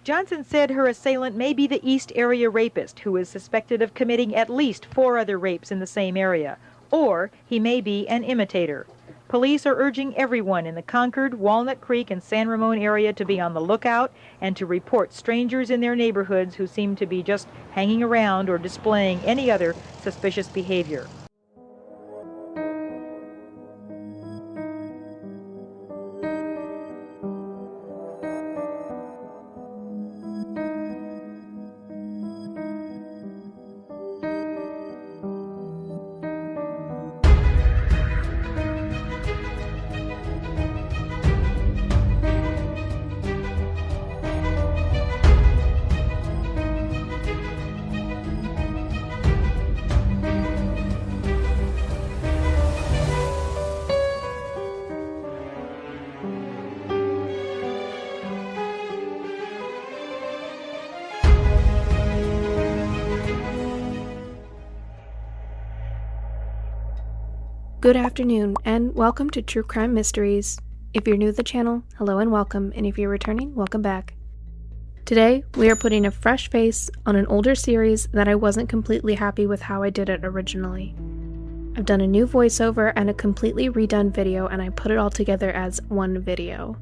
Johnson said her assailant may be the East Area rapist who is suspected of committing at least 4 other rapes in the same area, or he may be an imitator. Police are urging everyone in the Concord, Walnut Creek, and San Ramon area to be on the lookout and to report strangers in their neighborhoods who seem to be just hanging around or displaying any other suspicious behavior. Good afternoon, and welcome to True Crime Mysteries. If you're new to the channel, hello and welcome, and if you're returning, welcome back. Today, we are putting a fresh face on an older series that I wasn't completely happy with how I did it originally. I've done a new voiceover and a completely redone video, and I put it all together as one video.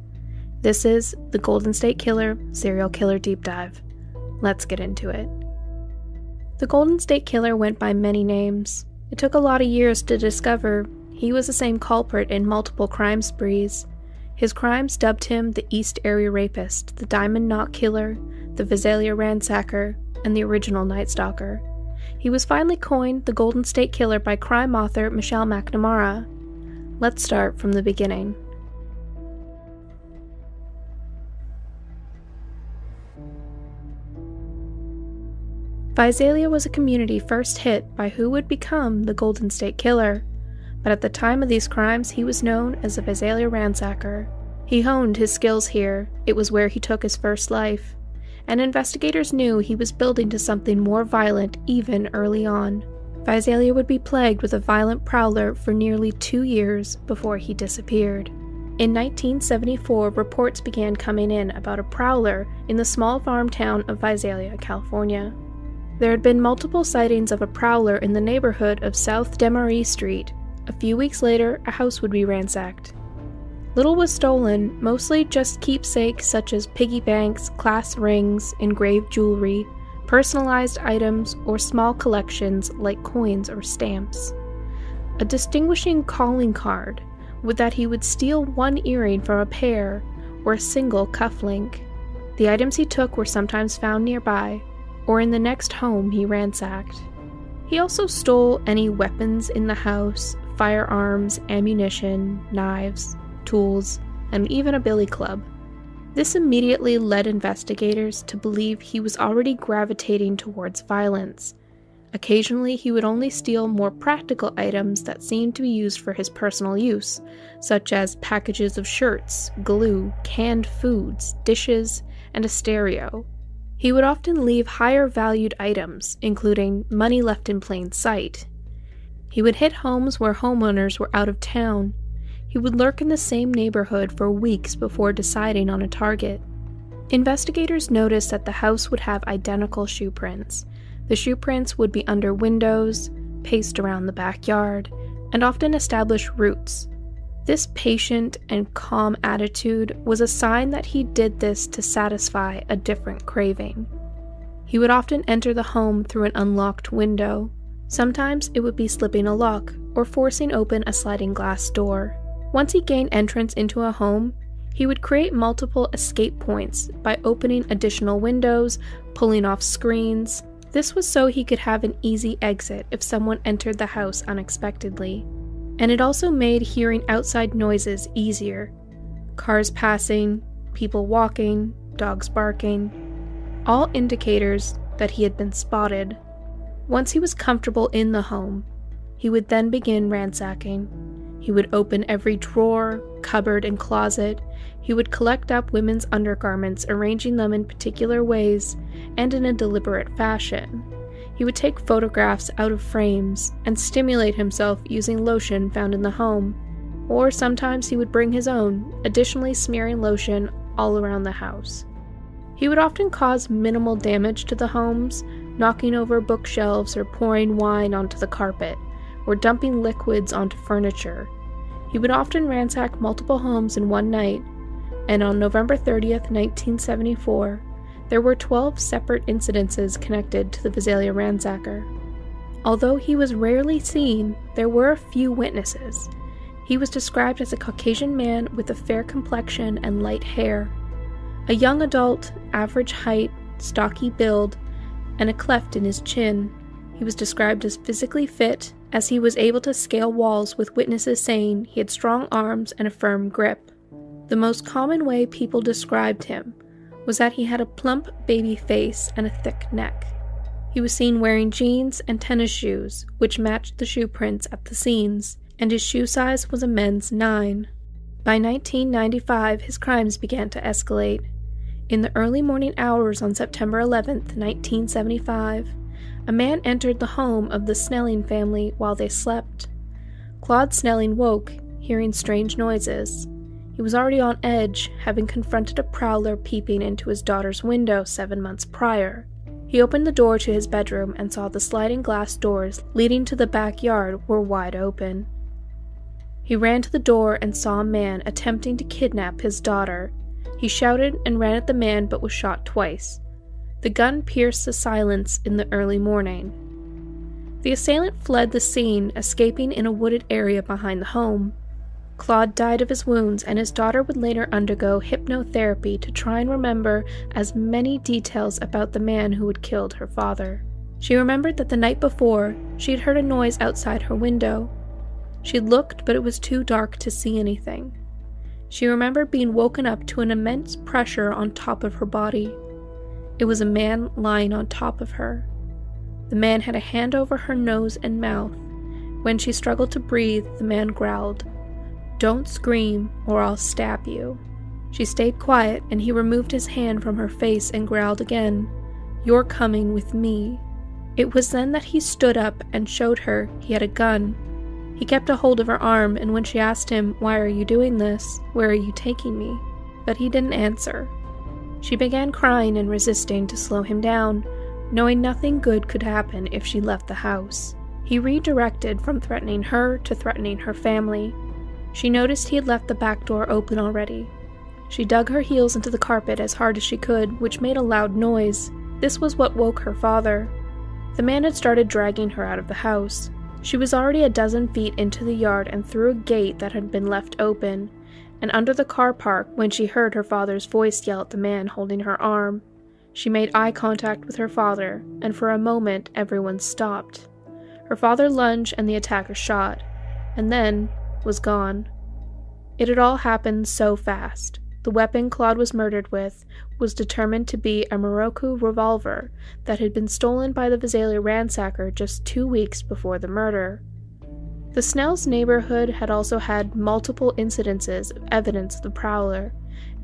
This is the Golden State Killer Serial Killer Deep Dive. Let's get into it. The Golden State Killer went by many names. It took a lot of years to discover he was the same culprit in multiple crime sprees. His crimes dubbed him the East Area Rapist, the Diamond Knot Killer, the Visalia Ransacker, and the original Night Stalker. He was finally coined the Golden State Killer by crime author Michelle McNamara. Let's start from the beginning. Visalia was a community first hit by who would become the Golden State Killer, but at the time of these crimes he was known as the Visalia Ransacker. He honed his skills here, it was where he took his first life, and investigators knew he was building to something more violent even early on. Visalia would be plagued with a violent prowler for nearly 2 years before he disappeared. In 1974, reports began coming in about a prowler in the small farm town of Visalia, California. There had been multiple sightings of a prowler in the neighborhood of South Desmarais Street. A few weeks later, a house would be ransacked. Little was stolen, mostly just keepsakes such as piggy banks, class rings, engraved jewelry, personalized items, or small collections like coins or stamps. A distinguishing calling card was that he would steal one earring from a pair or a single cufflink. The items he took were sometimes found nearby, or in the next home he ransacked. He also stole any weapons in the house, firearms, ammunition, knives, tools, and even a billy club. This immediately led investigators to believe he was already gravitating towards violence. Occasionally, he would only steal more practical items that seemed to be used for his personal use, such as packages of shirts, glue, canned foods, dishes, and a stereo. He would often leave higher valued items, including money left in plain sight. He would hit homes where homeowners were out of town. He would lurk in the same neighborhood for weeks before deciding on a target. Investigators noticed that the house would have identical shoe prints. The shoe prints would be under windows, paced around the backyard, and often establish routes. This patient and calm attitude was a sign that he did this to satisfy a different craving. He would often enter the home through an unlocked window. Sometimes it would be slipping a lock or forcing open a sliding glass door. Once he gained entrance into a home, he would create multiple escape points by opening additional windows, pulling off screens. This was so he could have an easy exit if someone entered the house unexpectedly. And it also made hearing outside noises easier. Cars passing, people walking, dogs barking, all indicators that he had been spotted. Once he was comfortable in the home, he would then begin ransacking. He would open every drawer, cupboard, and closet. He would collect up women's undergarments, arranging them in particular ways and in a deliberate fashion. He would take photographs out of frames and stimulate himself using lotion found in the home, or sometimes he would bring his own, additionally smearing lotion all around the house. He would often cause minimal damage to the homes, knocking over bookshelves or pouring wine onto the carpet, or dumping liquids onto furniture. He would often ransack multiple homes in one night, and on November 30th, 1974, there were 12 separate incidences connected to the Visalia ransacker. Although he was rarely seen, there were a few witnesses. He was described as a Caucasian man with a fair complexion and light hair, a young adult, average height, stocky build, and a cleft in his chin. He was described as physically fit, as he was able to scale walls, with witnesses saying he had strong arms and a firm grip. The most common way people described him was that he had a plump baby face and a thick neck. He was seen wearing jeans and tennis shoes, which matched the shoe prints at the scenes, and his shoe size was a men's 9. By 1995, his crimes began to escalate. In the early morning hours on September 11th, 1975, a man entered the home of the Snelling family while they slept. Claude Snelling woke, hearing strange noises. He was already on edge, having confronted a prowler peeping into his daughter's window 7 months prior. He opened the door to his bedroom and saw the sliding glass doors leading to the backyard were wide open. He ran to the door and saw a man attempting to kidnap his daughter. He shouted and ran at the man but was shot twice. The gun pierced the silence in the early morning. The assailant fled the scene, escaping in a wooded area behind the home. Claude died of his wounds, and his daughter would later undergo hypnotherapy to try and remember as many details about the man who had killed her father. She remembered that the night before, she had heard a noise outside her window. She had looked, but it was too dark to see anything. She remembered being woken up to an immense pressure on top of her body. It was a man lying on top of her. The man had a hand over her nose and mouth. When she struggled to breathe, the man growled, "Don't scream, or I'll stab you." She stayed quiet, and he removed his hand from her face and growled again, "You're coming with me." It was then that he stood up and showed her he had a gun. He kept a hold of her arm, and when she asked him, "Why are you doing this? Where are you taking me?" But he didn't answer. She began crying and resisting to slow him down, knowing nothing good could happen if she left the house. He redirected from threatening her to threatening her family. She noticed he had left the back door open already. She dug her heels into the carpet as hard as she could, which made a loud noise. This was what woke her father. The man had started dragging her out of the house. She was already a dozen feet into the yard and through a gate that had been left open, and under the car park when she heard her father's voice yell at the man holding her arm. She made eye contact with her father, and for a moment everyone stopped. Her father lunged and the attacker shot, and then was gone. It had all happened so fast. The weapon Claude was murdered with was determined to be a Morocco revolver that had been stolen by the Visalia ransacker just 2 weeks before the murder. The Snells' neighborhood had also had multiple incidences of evidence of the prowler,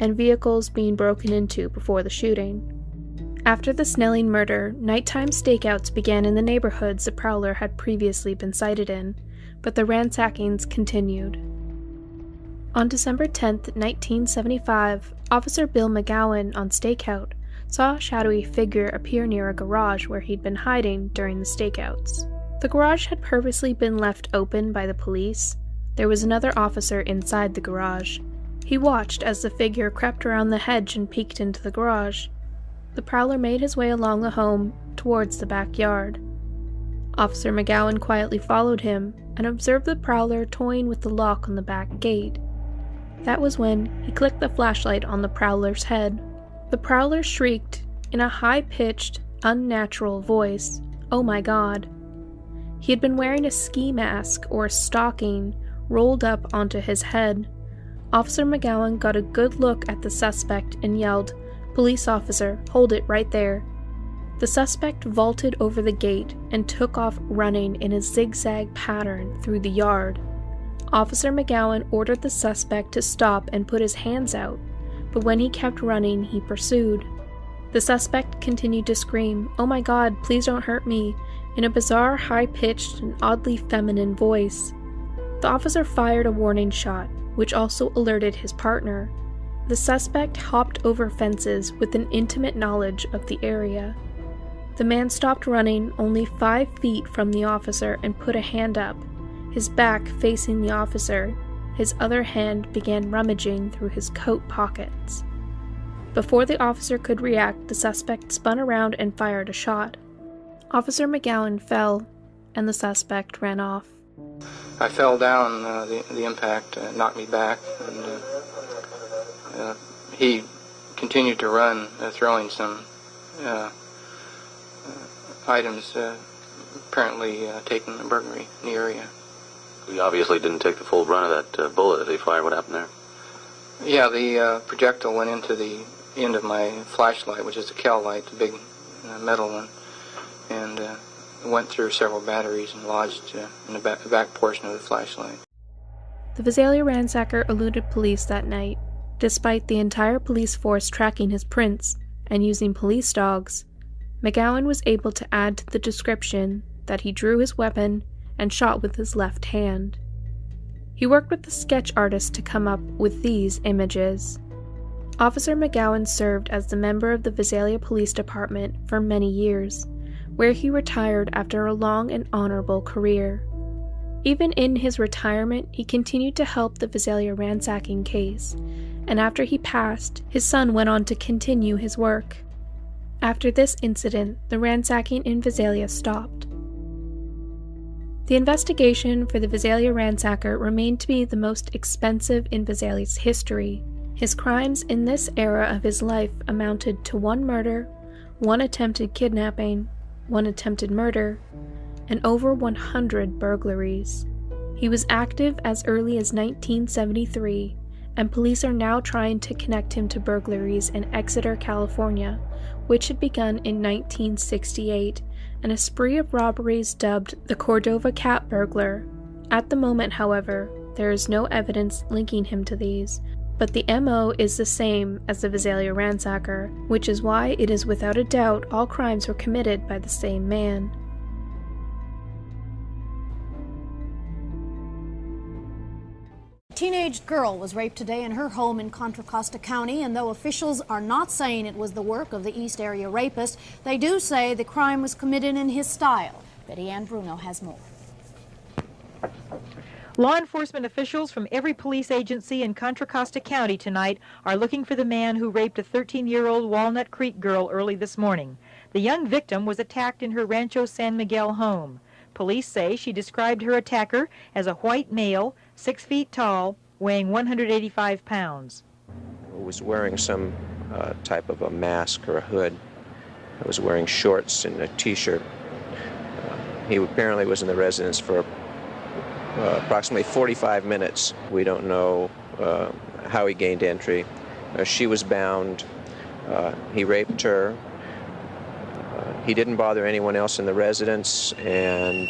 and vehicles being broken into before the shooting. After the Snelling murder, nighttime stakeouts began in the neighborhoods the prowler had previously been sighted in, but the ransackings continued. On December 10, 1975, Officer Bill McGowan on stakeout saw a shadowy figure appear near a garage where he'd been hiding during the stakeouts. The garage had purposely been left open by the police. There was another officer inside the garage. He watched as the figure crept around the hedge and peeked into the garage. The prowler made his way along the home towards the backyard. Officer McGowan quietly followed him and observed the prowler toying with the lock on the back gate. That was when he clicked the flashlight on the prowler's head. The prowler shrieked in a high-pitched, unnatural voice, "Oh my God." He had been wearing a ski mask or stocking rolled up onto his head. Officer McGowan got a good look at the suspect and yelled, "Police officer, hold it right there." The suspect vaulted over the gate and took off running in a zigzag pattern through the yard. Officer McGowan ordered the suspect to stop and put his hands out, but when he kept running, he pursued. The suspect continued to scream, "Oh my God, please don't hurt me," in a bizarre, high-pitched and oddly feminine voice. The officer fired a warning shot, which also alerted his partner. The suspect hopped over fences with an intimate knowledge of the area. The man stopped running only 5 feet from the officer and put a hand up, his back facing the officer. His other hand began rummaging through his coat pockets. Before the officer could react, the suspect spun around and fired a shot. Officer McGowan fell, and the suspect ran off. I fell down, the impact knocked me back, and he continued to run, throwing some items apparently taken a burglary in the area. He obviously didn't take the full run of that bullet that he fired. What happened there? Yeah, the projectile went into the end of my flashlight, which is a Cal light, the big metal one, and went through several batteries and lodged in the back portion of the flashlight. The Visalia ransacker eluded police that night. Despite the entire police force tracking his prints and using police dogs, McGowan was able to add to the description that he drew his weapon and shot with his left hand. He worked with the sketch artist to come up with these images. Officer McGowan served as the member of the Visalia Police Department for many years, where he retired after a long and honorable career. Even in his retirement, he continued to help the Visalia ransacking case, and after he passed, his son went on to continue his work. After this incident, the ransacking in Visalia stopped. The investigation for the Visalia ransacker remained to be the most expensive in Visalia's history. His crimes in this era of his life amounted to 1 murder, 1 attempted kidnapping, 1 attempted murder, and over 100 burglaries. He was active as early as 1973, and police are now trying to connect him to burglaries in Exeter, California, which had begun in 1968, and a spree of robberies dubbed the Cordova Cat Burglar. At the moment, however, there is no evidence linking him to these, but the MO is the same as the Visalia ransacker, which is why it is without a doubt all crimes were committed by the same man. A teenage girl was raped today in her home in Contra Costa County, and though officials are not saying it was the work of the East Area rapist, they do say the crime was committed in his style. Betty Ann Bruno has more. Law enforcement officials from every police agency in Contra Costa County tonight are looking for the man who raped a 13-year-old Walnut Creek girl early this morning. The young victim was attacked in her Rancho San Miguel home. Police say she described her attacker as a white male, 6 feet tall, weighing 185 pounds. He was wearing some type of a mask or a hood. He was wearing shorts and a t-shirt. He apparently was in the residence for approximately 45 minutes. We don't know how he gained entry. She was bound. He raped her. He didn't bother anyone else in the residence, and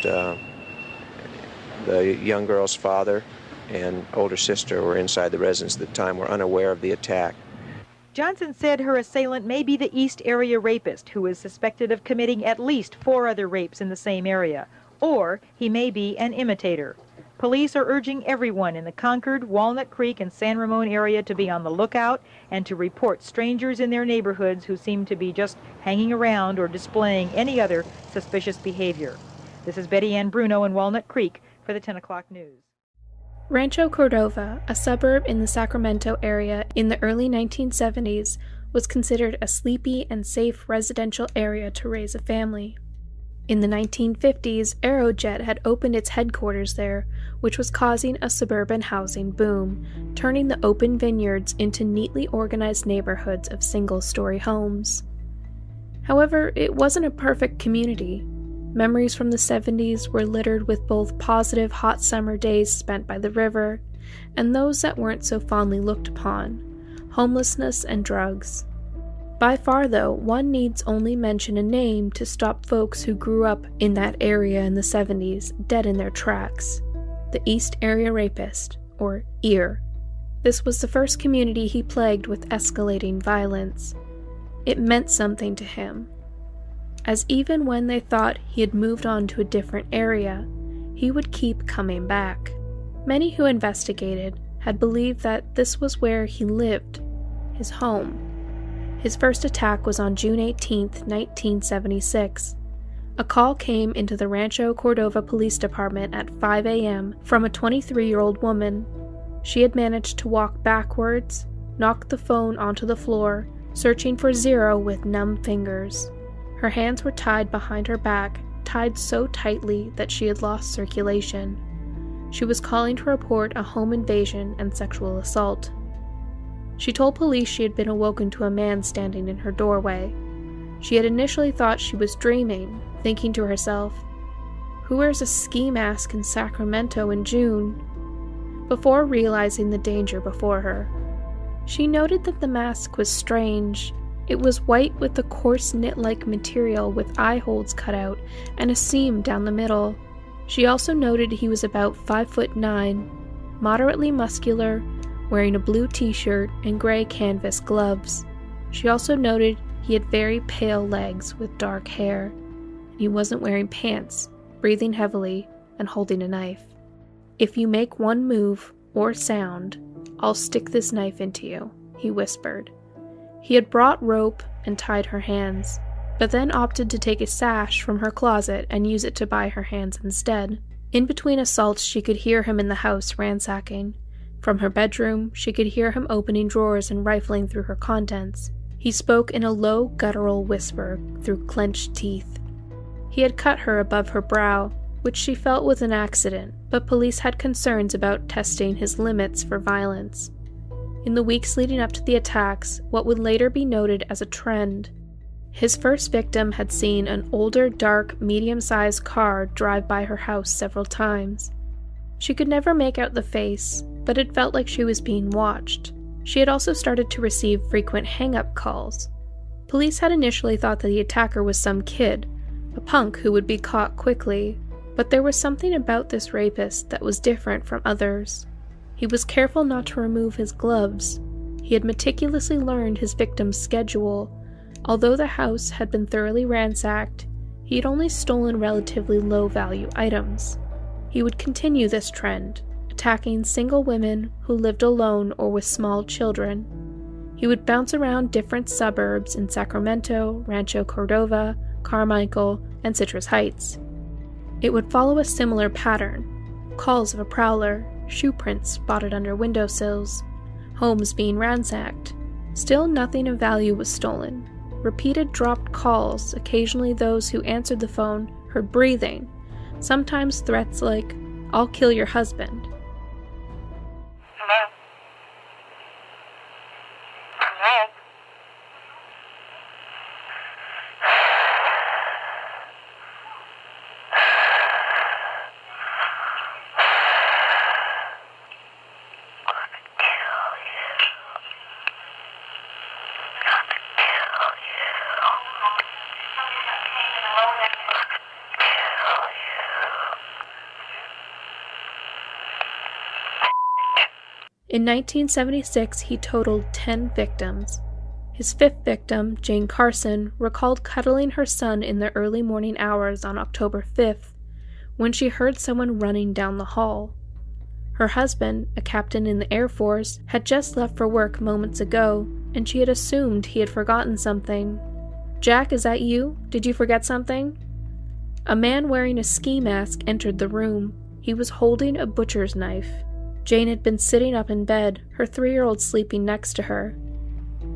the young girl's father and older sister were inside the residence at the time, were unaware of the attack. Johnson said her assailant may be the East Area rapist who is suspected of committing at least 4 other rapes in the same area, or he may be an imitator. Police are urging everyone in the Concord, Walnut Creek, and San Ramon area to be on the lookout and to report strangers in their neighborhoods who seem to be just hanging around or displaying any other suspicious behavior. This is Betty Ann Bruno in Walnut Creek for the 10 o'clock news. Rancho Cordova, a suburb in the Sacramento area in the early 1970s, was considered a sleepy and safe residential area to raise a family. In the 1950s, Aerojet had opened its headquarters there, which was causing a suburban housing boom, turning the open vineyards into neatly organized neighborhoods of single-story homes. However, it wasn't a perfect community. Memories from the 70s were littered with both positive hot summer days spent by the river, and those that weren't so fondly looked upon, homelessness and drugs. By far, though, one needs only mention a name to stop folks who grew up in that area in the 70s dead in their tracks: the East Area Rapist, or EAR. This was the first community he plagued with escalating violence. It meant something to him, as even when they thought he had moved on to a different area, he would keep coming back. Many who investigated had believed that this was where he lived, his home. His first attack was on June 18, 1976. A call came into the Rancho Cordova Police Department at 5 a.m. from a 23-year-old woman. She had managed to walk backwards, knock the phone onto the floor, searching for 0 with numb fingers. Her hands were tied behind her back, tied so tightly that she had lost circulation. She was calling to report a home invasion and sexual assault. She told police she had been awoken to a man standing in her doorway. She had initially thought she was dreaming, thinking to herself, "Who wears a ski mask in Sacramento in June?" before realizing the danger before her. She noted that the mask was strange. It was white with a coarse knit-like material with eye holes cut out and a seam down the middle. She also noted he was about 5'9", moderately muscular, wearing a blue t-shirt and gray canvas gloves. She also noted he had very pale legs with dark hair. He wasn't wearing pants, breathing heavily, and holding a knife. "If you make one move or sound, I'll stick this knife into you," he whispered. He had brought rope and tied her hands, but then opted to take a sash from her closet and use it to tie her hands instead. In between assaults, she could hear him in the house ransacking. From her bedroom, she could hear him opening drawers and rifling through her contents. He spoke in a low, guttural whisper through clenched teeth. He had cut her above her brow, which she felt was an accident, but police had concerns about testing his limits for violence. In the weeks leading up to the attacks, what would later be noted as a trend. His first victim had seen an older, dark, medium-sized car drive by her house several times. She could never make out the face, but it felt like she was being watched. She had also started to receive frequent hang-up calls. Police had initially thought that the attacker was some kid, a punk who would be caught quickly, but there was something about this rapist that was different from others. He was careful not to remove his gloves. He had meticulously learned his victim's schedule. Although the house had been thoroughly ransacked, he had only stolen relatively low-value items. He would continue this trend, attacking single women who lived alone or with small children. He would bounce around different suburbs in Sacramento, Rancho Cordova, Carmichael, and Citrus Heights. It would follow a similar pattern: calls of a prowler, shoe prints spotted under windowsills, homes being ransacked. Still nothing of value was stolen. Repeated dropped calls, occasionally those who answered the phone heard breathing, sometimes threats like, "I'll kill your husband." Hello? Hello? In 1976, he totaled 10 victims. His fifth victim, Jane Carson, recalled cuddling her son in the early morning hours on October 5th, when she heard someone running down the hall. Her husband, a captain in the Air Force, had just left for work moments ago, and she had assumed he had forgotten something. "Jack, is that you? Did you forget something?" A man wearing a ski mask entered the room. He was holding a butcher's knife. Jane had been sitting up in bed, her 3-year-old sleeping next to her.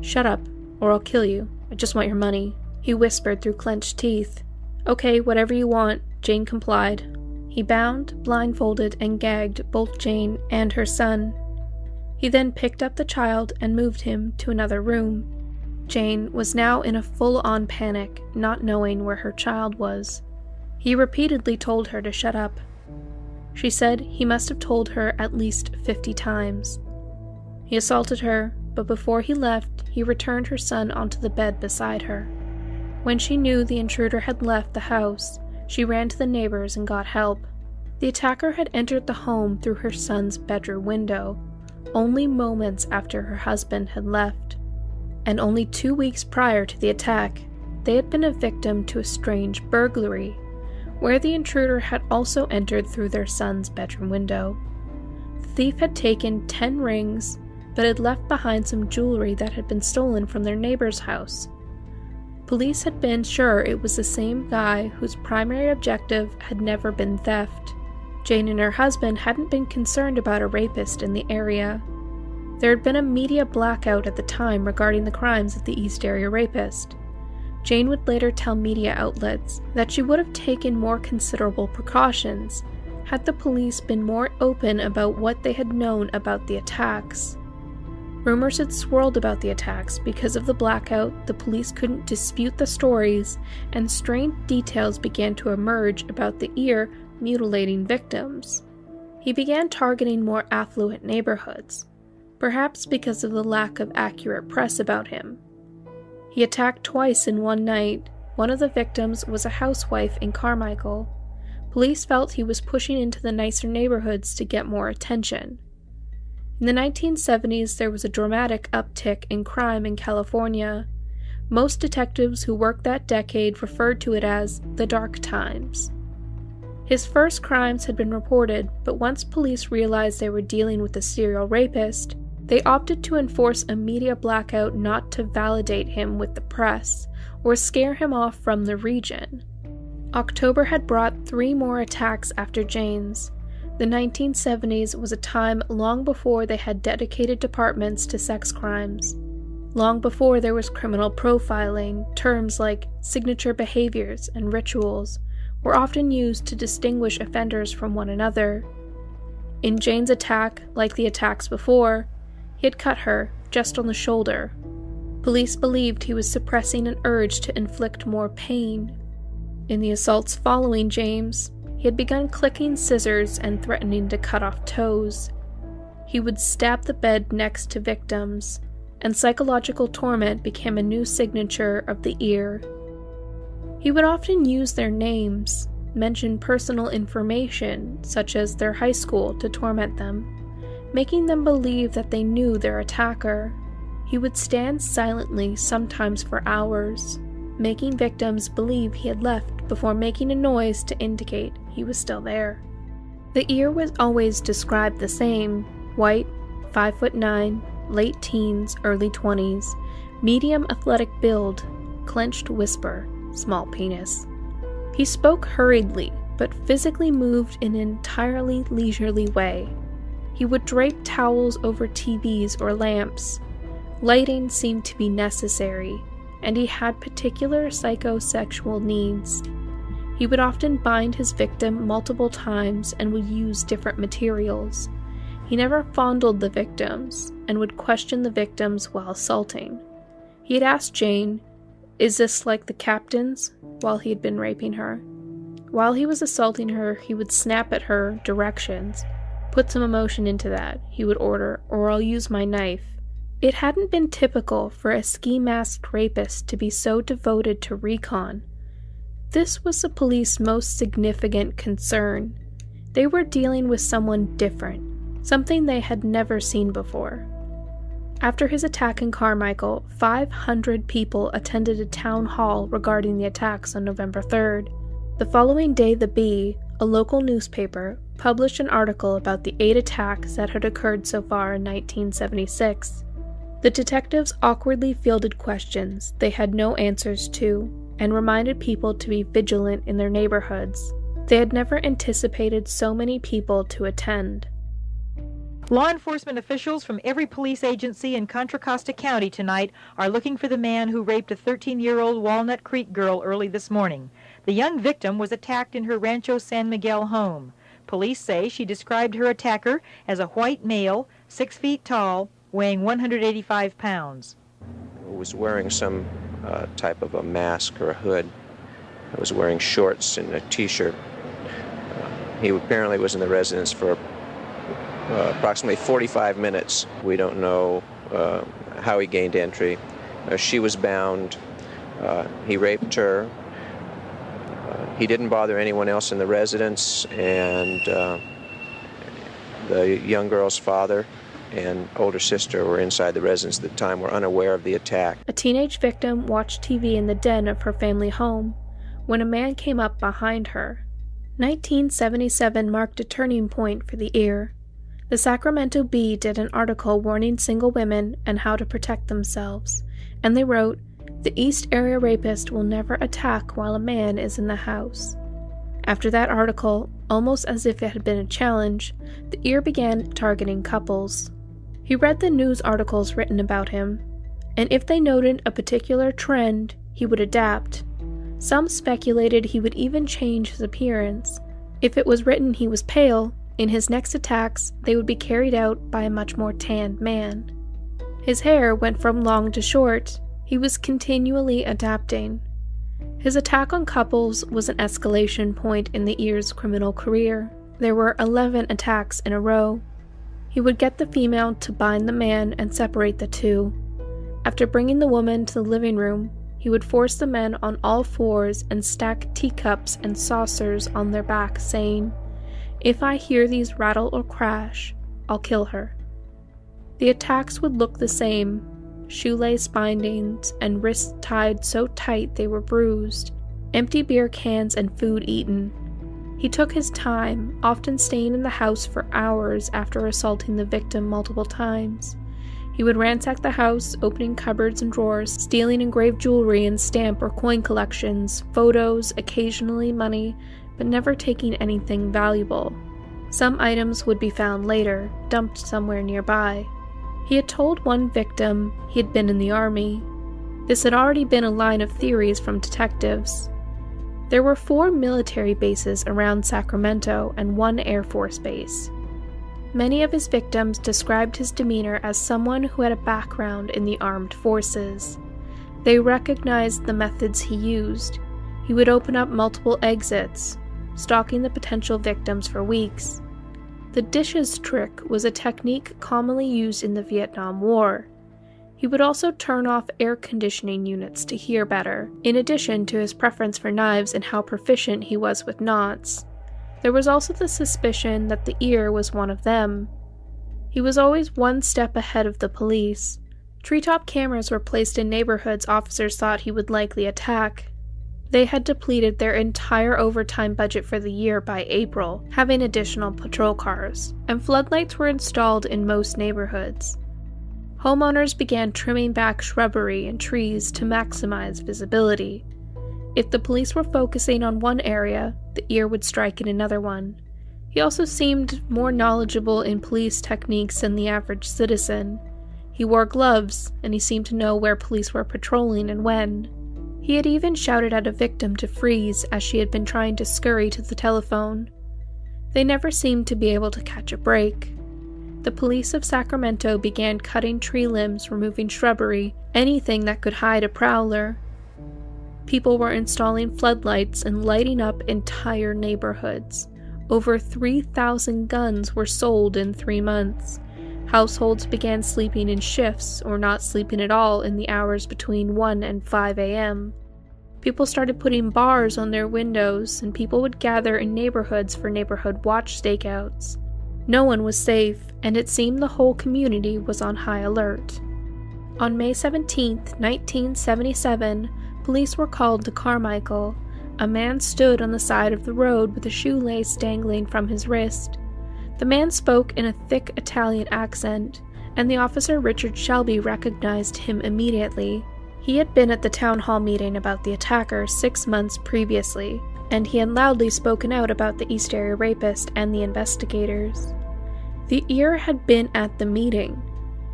"Shut up, or I'll kill you. I just want your money," he whispered through clenched teeth. "Okay, whatever you want," Jane complied. He bound, blindfolded, and gagged both Jane and her son. He then picked up the child and moved him to another room. Jane was now in a full-on panic, not knowing where her child was. He repeatedly told her to shut up. She said he must have told her at least 50 times. He assaulted her, but before he left, he returned her son onto the bed beside her. When she knew the intruder had left the house, she ran to the neighbors and got help. The attacker had entered the home through her son's bedroom window, only moments after her husband had left. And only 2 weeks prior to the attack, they had been a victim to a strange burglary, where the intruder had also entered through their son's bedroom window. The thief had taken 10 rings, but had left behind some jewelry that had been stolen from their neighbor's house. Police had been sure it was the same guy whose primary objective had never been theft. Jane and her husband hadn't been concerned about a rapist in the area. There had been a media blackout at the time regarding the crimes of the East Area Rapist. Jane would later tell media outlets that she would have taken more considerable precautions had the police been more open about what they had known about the attacks. Rumors had swirled about the attacks because of the blackout. The police couldn't dispute the stories, and strange details began to emerge about the ear mutilating victims. He began targeting more affluent neighborhoods, perhaps because of the lack of accurate press about him. He attacked twice in one night. One of the victims was a housewife in Carmichael. Police felt he was pushing into the nicer neighborhoods to get more attention. In the 1970s, there was a dramatic uptick in crime in California. Most detectives who worked that decade referred to it as the dark times. His first crimes had been reported, but once police realized they were dealing with a serial rapist, they opted to enforce a media blackout not to validate him with the press or scare him off from the region. October had brought 3 more attacks after Jane's. The 1970s was a time long before they had dedicated departments to sex crimes. Long before there was criminal profiling, terms like signature behaviors and rituals were often used to distinguish offenders from one another. In Jane's attack, like the attacks before, he had cut her just on the shoulder. Police believed he was suppressing an urge to inflict more pain. In the assaults following James, he had begun clicking scissors and threatening to cut off toes. He would stab the bed next to victims, and psychological torment became a new signature of the ear. He would often use their names, mention personal information, such as their high school, to torment them, making them believe that they knew their attacker. He would stand silently, sometimes for hours, making victims believe he had left before making a noise to indicate he was still there. The ear was always described the same: white, 5'9", late teens, early 20s, medium athletic build, clenched whisper, small penis. He spoke hurriedly, but physically moved in an entirely leisurely way. He would drape towels over TVs or lamps. Lighting seemed to be necessary, and he had particular psychosexual needs. He would often bind his victim multiple times and would use different materials. He never fondled the victims and would question the victims while assaulting. He had asked Jane, "Is this like the captain's?" while he had been raping her. While he was assaulting her, he would snap at her directions. "Put some emotion into that," he would order, "or I'll use my knife." It hadn't been typical for a ski-masked rapist to be so devoted to recon. This was the police's most significant concern. They were dealing with someone different, something they had never seen before. After his attack in Carmichael, 500 people attended a town hall regarding the attacks on November 3rd. The following day, the Bee, a local newspaper, published an article about the 8 attacks that had occurred so far in 1976. The detectives awkwardly fielded questions they had no answers to, and reminded people to be vigilant in their neighborhoods. They had never anticipated so many people to attend. Law enforcement officials from every police agency in Contra Costa County tonight are looking for the man who raped a 13-year-old Walnut Creek girl early this morning. The young victim was attacked in her Rancho San Miguel home. Police say she described her attacker as a white male, 6 feet tall, weighing 185 pounds. He was wearing some type of a mask or a hood. He was wearing shorts and a t-shirt. He apparently was in the residence for approximately 45 minutes. We don't know how he gained entry. She was bound. He raped her. He didn't bother anyone else in the residence, and the young girl's father and older sister were inside the residence at the time, were unaware of the attack. A teenage victim watched TV in the den of her family home when a man came up behind her. 1977 marked a turning point for the ear. The Sacramento Bee did an article warning single women and how to protect themselves, and they wrote, "The East Area Rapist will never attack while a man is in the house." After that article, almost as if it had been a challenge, the Ear began targeting couples. He read the news articles written about him, and if they noted a particular trend, he would adapt. Some speculated he would even change his appearance. If it was written he was pale, in his next attacks they would be carried out by a much more tanned man. His hair went from long to short. He was continually adapting. His attack on couples was an escalation point in the Ear's criminal career. There were 11 attacks in a row. He would get the female to bind the man and separate the two. After bringing the woman to the living room, he would force the men on all fours and stack teacups and saucers on their back, saying, "If I hear these rattle or crash, I'll kill her." The attacks would look the same: shoelace bindings and wrists tied so tight they were bruised, empty beer cans and food eaten. He took his time, often staying in the house for hours after assaulting the victim multiple times. He would ransack the house, opening cupboards and drawers, stealing engraved jewelry and stamp or coin collections, photos, occasionally money, but never taking anything valuable. Some items would be found later, dumped somewhere nearby. He had told one victim he had been in the army. This had already been a line of theories from detectives. There were 4 military bases around Sacramento and 1 Air Force base. Many of his victims described his demeanor as someone who had a background in the armed forces. They recognized the methods he used. He would open up multiple exits, stalking the potential victims for weeks. The dishes trick was a technique commonly used in the Vietnam War. He would also turn off air conditioning units to hear better, in addition to his preference for knives and how proficient he was with knots. There was also the suspicion that the Ear was one of them. He was always one step ahead of the police. Treetop cameras were placed in neighborhoods officers thought he would likely attack. They had depleted their entire overtime budget for the year by April, having additional patrol cars, and floodlights were installed in most neighborhoods. Homeowners began trimming back shrubbery and trees to maximize visibility. If the police were focusing on one area, the Ear would strike in another one. He also seemed more knowledgeable in police techniques than the average citizen. He wore gloves, and he seemed to know where police were patrolling and when. He had even shouted at a victim to freeze as she had been trying to scurry to the telephone. They never seemed to be able to catch a break. The police of Sacramento began cutting tree limbs, removing shrubbery, anything that could hide a prowler. People were installing floodlights and lighting up entire neighborhoods. Over 3,000 guns were sold in 3 months. Households began sleeping in shifts or not sleeping at all in the hours between 1 and 5 a.m. People started putting bars on their windows, and people would gather in neighborhoods for neighborhood watch stakeouts. No one was safe, and it seemed the whole community was on high alert. On May 17, 1977, police were called to Carmichael. A man stood on the side of the road with a shoelace dangling from his wrist. The man spoke in a thick Italian accent, and the officer Richard Shelby recognized him immediately. He had been at the town hall meeting about the attacker 6 months previously, and he had loudly spoken out about the East Area Rapist and the investigators. The Ear had been at the meeting.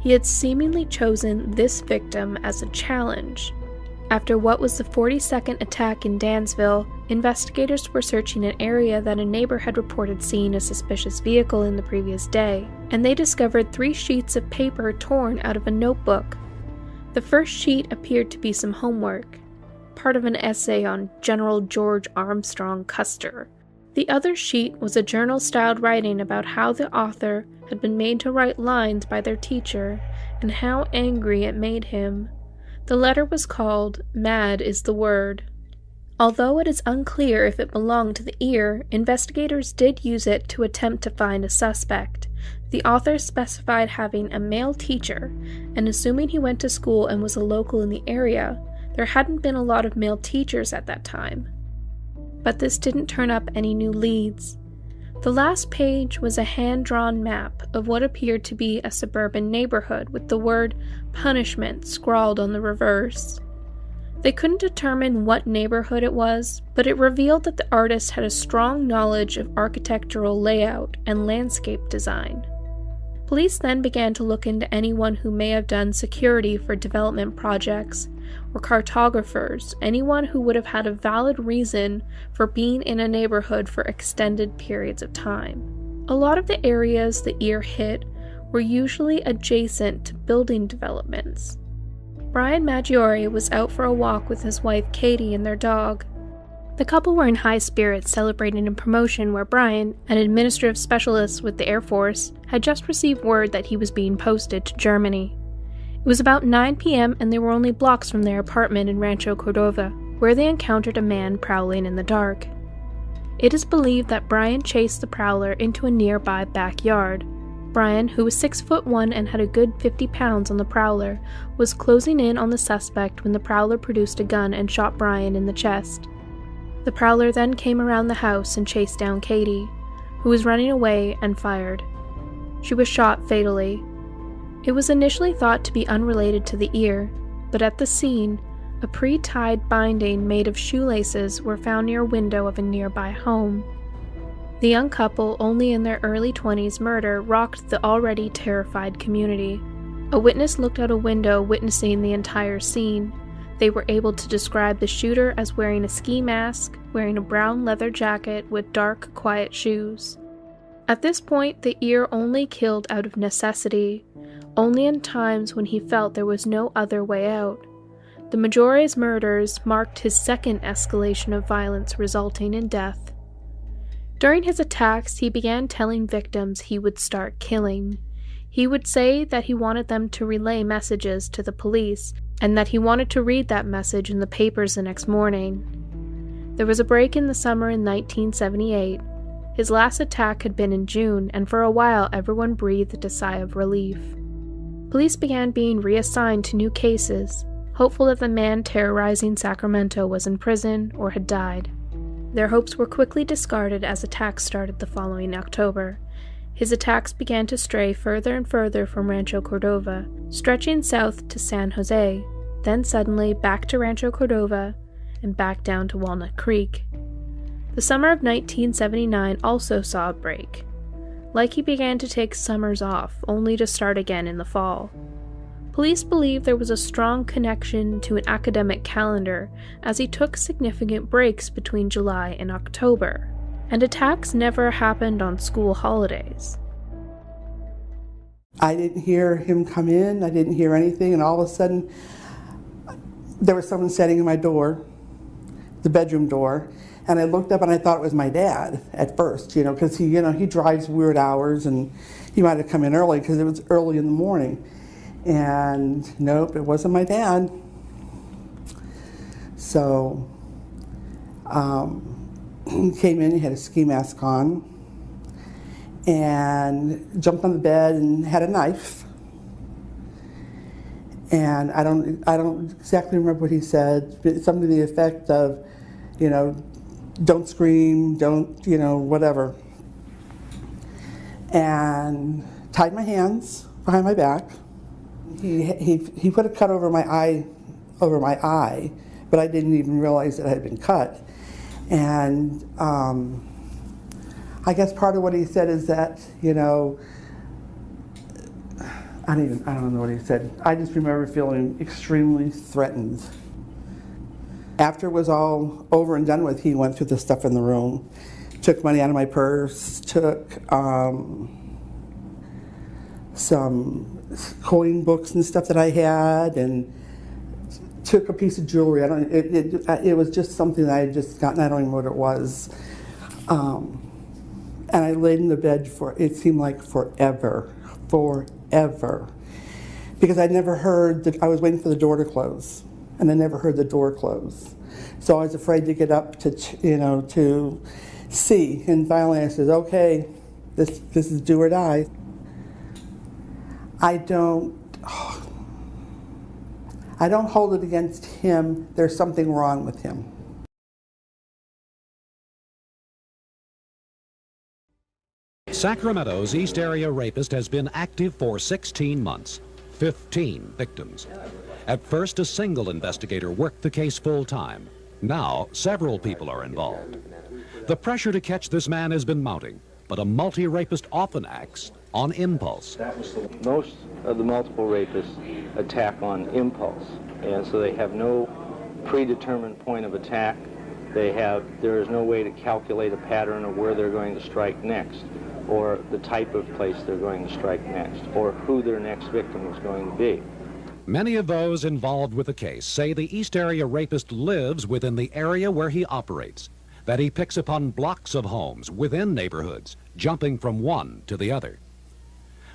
He had seemingly chosen this victim as a challenge. After what was the 42nd attack in Dansville, investigators were searching an area that a neighbor had reported seeing a suspicious vehicle in the previous day, and they discovered 3 sheets of paper torn out of a notebook. The first sheet appeared to be some homework, part of an essay on General George Armstrong Custer. The other sheet was a journal-styled writing about how the author had been made to write lines by their teacher and how angry it made him. The letter was called "Mad is the Word." Although it is unclear if it belonged to the Ear, investigators did use it to attempt to find a suspect. The author specified having a male teacher, and assuming he went to school and was a local in the area, there hadn't been a lot of male teachers at that time. But this didn't turn up any new leads. The last page was a hand-drawn map of what appeared to be a suburban neighborhood with the word punishment scrawled on the reverse. They couldn't determine what neighborhood it was, but it revealed that the artist had a strong knowledge of architectural layout and landscape design. Police then began to look into anyone who may have done security for development projects, or cartographers, anyone who would have had a valid reason for being in a neighborhood for extended periods of time. A lot of the areas the ear hit were usually adjacent to building developments. Brian Maggiore was out for a walk with his wife Katie and their dog. The couple were in high spirits celebrating a promotion where Brian, an administrative specialist with the Air Force, had just received word that he was being posted to Germany. It was about 9 p.m. and they were only blocks from their apartment in Rancho Cordova, where they encountered a man prowling in the dark. It is believed that Brian chased the prowler into a nearby backyard. Brian, who was 6'1" and had a good 50 pounds on the prowler, was closing in on the suspect when the prowler produced a gun and shot Brian in the chest. The prowler then came around the house and chased down Katie, who was running away, and fired. She was shot fatally. It was initially thought to be unrelated to the ear, but at the scene, a pre-tied binding made of shoelaces were found near a window of a nearby home. The young couple, only in their early 20s, murder rocked the already terrified community. A witness looked out a window witnessing the entire scene. They were able to describe the shooter as wearing a ski mask, wearing a brown leather jacket with dark, quiet shoes. At this point, the ear only killed out of necessity, only in times when he felt there was no other way out. The Maggiore's murders marked his second escalation of violence resulting in death. During his attacks, he began telling victims he would start killing. He would say that he wanted them to relay messages to the police, and that he wanted to read that message in the papers the next morning. There was a break in the summer in 1978. His last attack had been in June, and for a while everyone breathed a sigh of relief. Police began being reassigned to new cases, hopeful that the man terrorizing Sacramento was in prison or had died. Their hopes were quickly discarded as attacks started the following October. His attacks began to stray further and further from Rancho Cordova, stretching south to San Jose, then suddenly back to Rancho Cordova, and back down to Walnut Creek. The summer of 1979 also saw a break. Like he began to take summers off, only to start again in the fall. Police believe there was a strong connection to an academic calendar, as he took significant breaks between July and October, and attacks never happened on school holidays. I didn't hear him come in, I didn't hear anything, and all of a sudden there was someone standing in my door, the bedroom door, and I looked up and I thought it was my dad at first, because he drives weird hours and he might have come in early because it was early in the morning. And nope, it wasn't my dad. So he came in, he had a ski mask on, and jumped on the bed and had a knife. And I don't exactly remember what he said, but something to the effect of, don't scream, don't, whatever. And tied my hands behind my back. He put a cut over my eye, but I didn't even realize that I had been cut. And I guess part of what he said is that, I don't know what he said. I just remember feeling extremely threatened. After it was all over and done with, he went through the stuff in the room, took money out of my purse, took some coin books and stuff that I had, and took a piece of jewelry. It was just something that I had just gotten. I don't even know what it was. And I laid in the bed for, it seemed like forever, because I never heard, I was waiting for the door to close, and I never heard the door close. So I was afraid to get up to see, and finally I said, okay, this is do or die. I don't hold it against him. There's something wrong with him. Sacramento's East Area rapist has been active for 16 months, 15 victims. At first, a single investigator worked the case full-time. Now, several people are involved. The pressure to catch this man has been mounting, but a multi-rapist often acts on impulse. Most of the multiple rapists attack on impulse, and so they have no predetermined point of attack. There is no way to calculate a pattern of where they're going to strike next, or the type of place they're going to strike next, or who their next victim is going to be. Many of those involved with the case say the East Area rapist lives within the area where he operates, that he picks upon blocks of homes within neighborhoods, jumping from one to the other.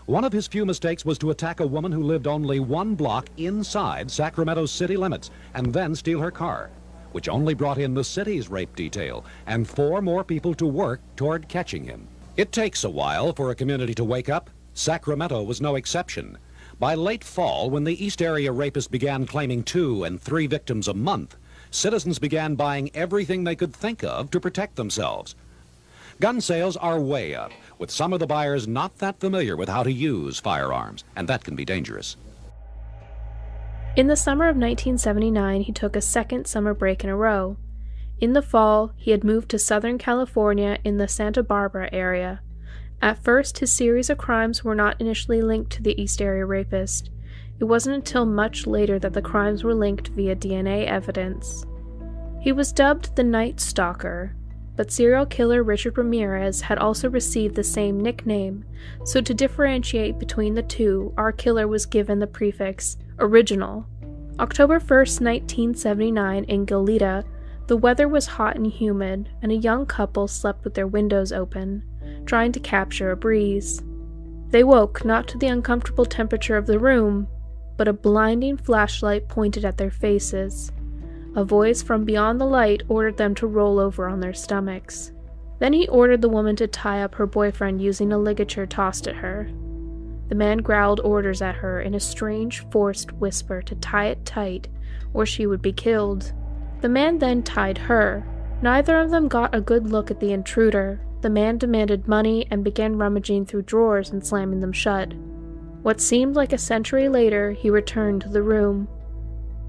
One of his few mistakes was to attack a woman who lived only one block inside Sacramento's city limits and then steal her car, which only brought in the city's rape detail and 4 more people to work toward catching him. It takes a while for a community to wake up. Sacramento was no exception. By late fall, when the East Area rapist began claiming 2 and 3 victims a month, citizens began buying everything they could think of to protect themselves. Gun sales are way up, with some of the buyers not that familiar with how to use firearms, and that can be dangerous. In the summer of 1979, he took a second summer break in a row. In the fall, he had moved to Southern California in the Santa Barbara area. At first, his series of crimes were not initially linked to the East Area rapist. It wasn't until much later that the crimes were linked via DNA evidence. He was dubbed the Night Stalker, but serial killer Richard Ramirez had also received the same nickname, so to differentiate between the two, our killer was given the prefix original. October 1st, 1979, in Goleta, the weather was hot and humid, and a young couple slept with their windows open, trying to capture a breeze. They woke not to the uncomfortable temperature of the room, but a blinding flashlight pointed at their faces. A voice from beyond the light ordered them to roll over on their stomachs. Then he ordered the woman to tie up her boyfriend using a ligature tossed at her. The man growled orders at her in a strange, forced whisper to tie it tight, or she would be killed. The man then tied her. Neither of them got a good look at the intruder. The man demanded money and began rummaging through drawers and slamming them shut. What seemed like a century later, he returned to the room.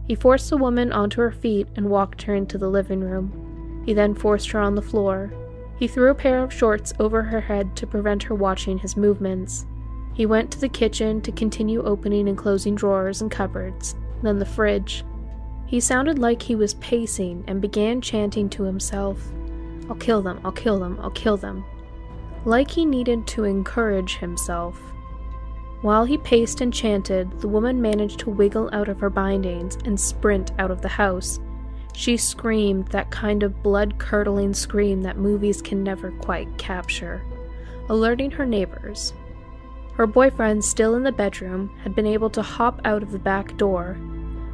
He forced the woman onto her feet and walked her into the living room. He then forced her on the floor. He threw a pair of shorts over her head to prevent her watching his movements. He went to the kitchen to continue opening and closing drawers and cupboards, then the fridge. He sounded like he was pacing and began chanting to himself, "I'll kill them, I'll kill them, I'll kill them," like he needed to encourage himself. While he paced and chanted, the woman managed to wiggle out of her bindings and sprint out of the house. She screamed that kind of blood-curdling scream that movies can never quite capture, alerting her neighbors. Her boyfriend, still in the bedroom, had been able to hop out of the back door.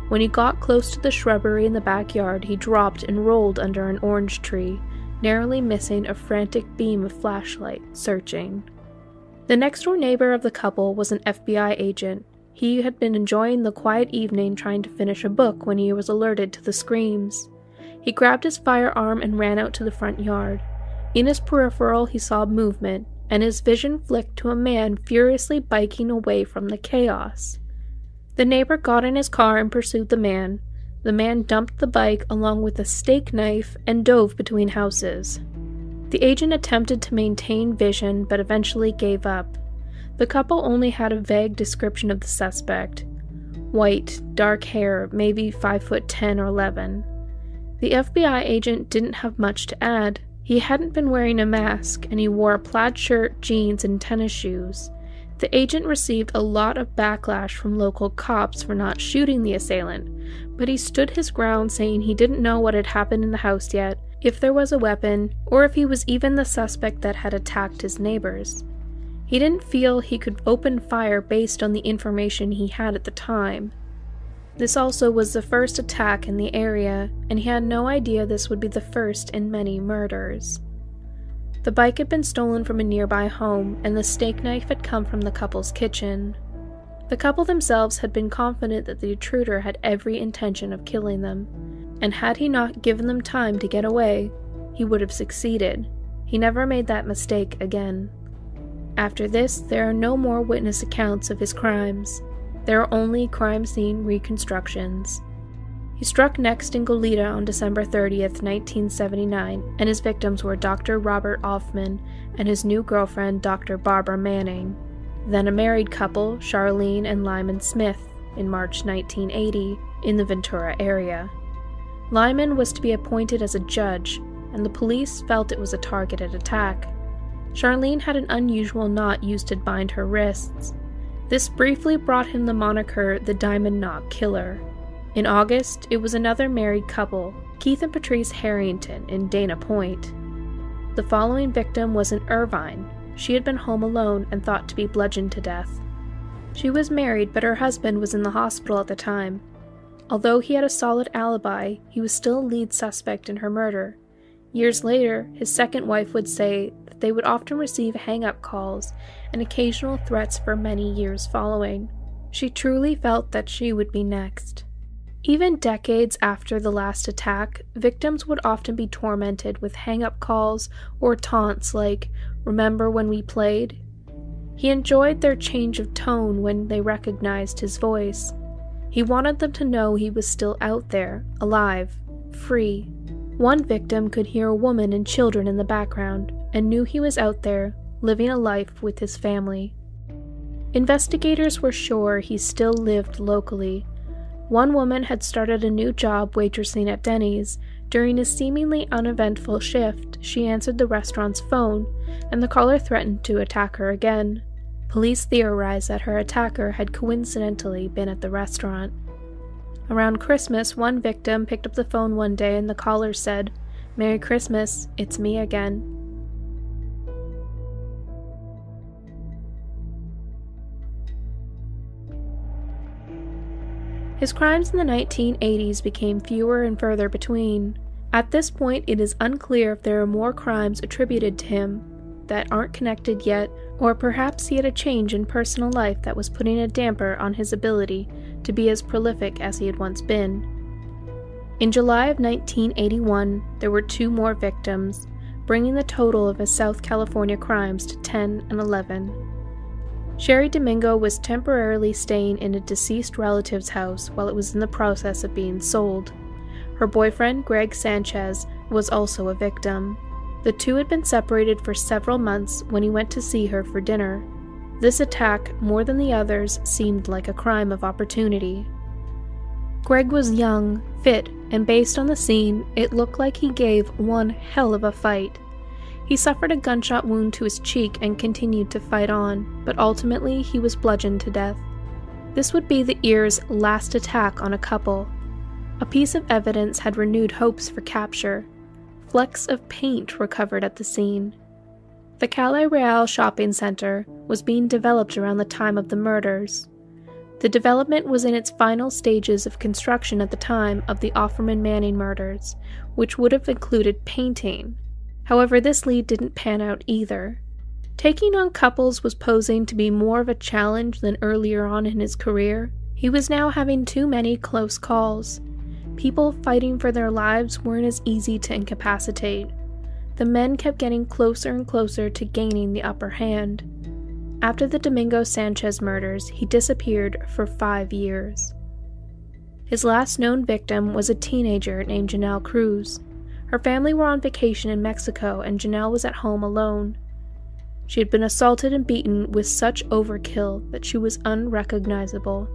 When he got close to the shrubbery in the backyard, he dropped and rolled under an orange tree, narrowly missing a frantic beam of flashlight, searching. The next-door neighbor of the couple was an FBI agent. He had been enjoying the quiet evening trying to finish a book when he was alerted to the screams. He grabbed his firearm and ran out to the front yard. In his peripheral, he saw movement, and his vision flicked to a man furiously biking away from the chaos. The neighbor got in his car and pursued the man. The man dumped the bike along with a steak knife and dove between houses. The agent attempted to maintain vision but eventually gave up. The couple only had a vague description of the suspect. White, dark hair, maybe 5'10" or 11. The FBI agent didn't have much to add. He hadn't been wearing a mask, and he wore a plaid shirt, jeans, and tennis shoes. The agent received a lot of backlash from local cops for not shooting the assailant, but he stood his ground, saying he didn't know what had happened in the house yet, if there was a weapon, or if he was even the suspect that had attacked his neighbors. He didn't feel he could open fire based on the information he had at the time. This also was the first attack in the area, and he had no idea this would be the first in many murders. The bike had been stolen from a nearby home, and the steak knife had come from the couple's kitchen. The couple themselves had been confident that the intruder had every intention of killing them, and had he not given them time to get away, he would have succeeded. He never made that mistake again. After this, there are no more witness accounts of his crimes. There are only crime scene reconstructions. He struck next in Goleta on December 30th, 1979, and his victims were Dr. Robert Offman and his new girlfriend, Dr. Barbara Manning. Then a married couple, Charlene and Lyman Smith, in March 1980, in the Ventura area. Lyman was to be appointed as a judge, and the police felt it was a targeted attack. Charlene had an unusual knot used to bind her wrists. This briefly brought him the moniker the Diamond Knot Killer. In August, it was another married couple, Keith and Patrice Harrington, in Dana Point. The following victim was in Irvine. She had been home alone and thought to be bludgeoned to death. She was married, but her husband was in the hospital at the time. Although he had a solid alibi, he was still a lead suspect in her murder. Years later, his second wife would say that they would often receive hang-up calls and occasional threats for many years following. She truly felt that she would be next. Even decades after the last attack, victims would often be tormented with hang-up calls or taunts like, "Remember when we played?" He enjoyed their change of tone when they recognized his voice. He wanted them to know he was still out there, alive, free. One victim could hear a woman and children in the background and knew he was out there, living a life with his family. Investigators were sure he still lived locally. One woman had started a new job waitressing at Denny's. During a seemingly uneventful shift, she answered the restaurant's phone, and the caller threatened to attack her again. Police theorized that her attacker had coincidentally been at the restaurant. Around Christmas, one victim picked up the phone one day and the caller said, "Merry Christmas, it's me again." His crimes in the 1980s became fewer and further between. At this point, it is unclear if there are more crimes attributed to him that aren't connected yet, or perhaps he had a change in personal life that was putting a damper on his ability to be as prolific as he had once been. In July of 1981, there were 2 more victims, bringing the total of his South California crimes to 10 and 11. Sherry Domingo was temporarily staying in a deceased relative's house while it was in the process of being sold. Her boyfriend, Greg Sanchez, was also a victim. The two had been separated for several months when he went to see her for dinner. This attack, more than the others, seemed like a crime of opportunity. Greg was young, fit, and based on the scene, it looked like he gave one hell of a fight. He suffered a gunshot wound to his cheek and continued to fight on, but ultimately he was bludgeoned to death. This would be the ER's last attack on a couple. A piece of evidence had renewed hopes for capture. Flecks of paint recovered at the scene. The Calais Real shopping center was being developed around the time of the murders. The development was in its final stages of construction at the time of the Offerman Manning murders, which would have included painting. However, this lead didn't pan out either. Taking on couples was posing to be more of a challenge than earlier on in his career. He was now having too many close calls. People fighting for their lives weren't as easy to incapacitate. The men kept getting closer and closer to gaining the upper hand. After the Domingo Sanchez murders, he disappeared for 5 years. His last known victim was a teenager named Janelle Cruz. Her family were on vacation in Mexico, and Janelle was at home alone. She had been assaulted and beaten with such overkill that she was unrecognizable.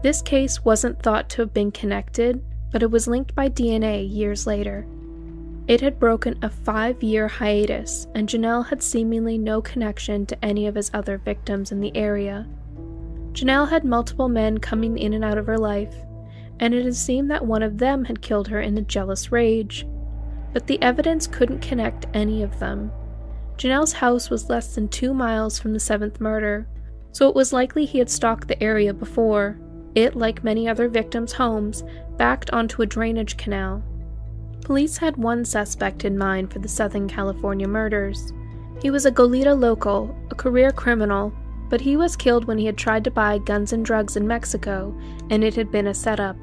This case wasn't thought to have been connected, but it was linked by DNA years later. It had broken a 5-year hiatus, and Janelle had seemingly no connection to any of his other victims in the area. Janelle had multiple men coming in and out of her life, and it had seemed that one of them had killed her in a jealous rage. But the evidence couldn't connect any of them. Janelle's house was less than 2 miles from the 7th murder, so it was likely he had stalked the area before. It, like many other victims' homes, backed onto a drainage canal. Police had one suspect in mind for the Southern California murders. He was a Goleta local, a career criminal, but he was killed when he had tried to buy guns and drugs in Mexico, and it had been a setup.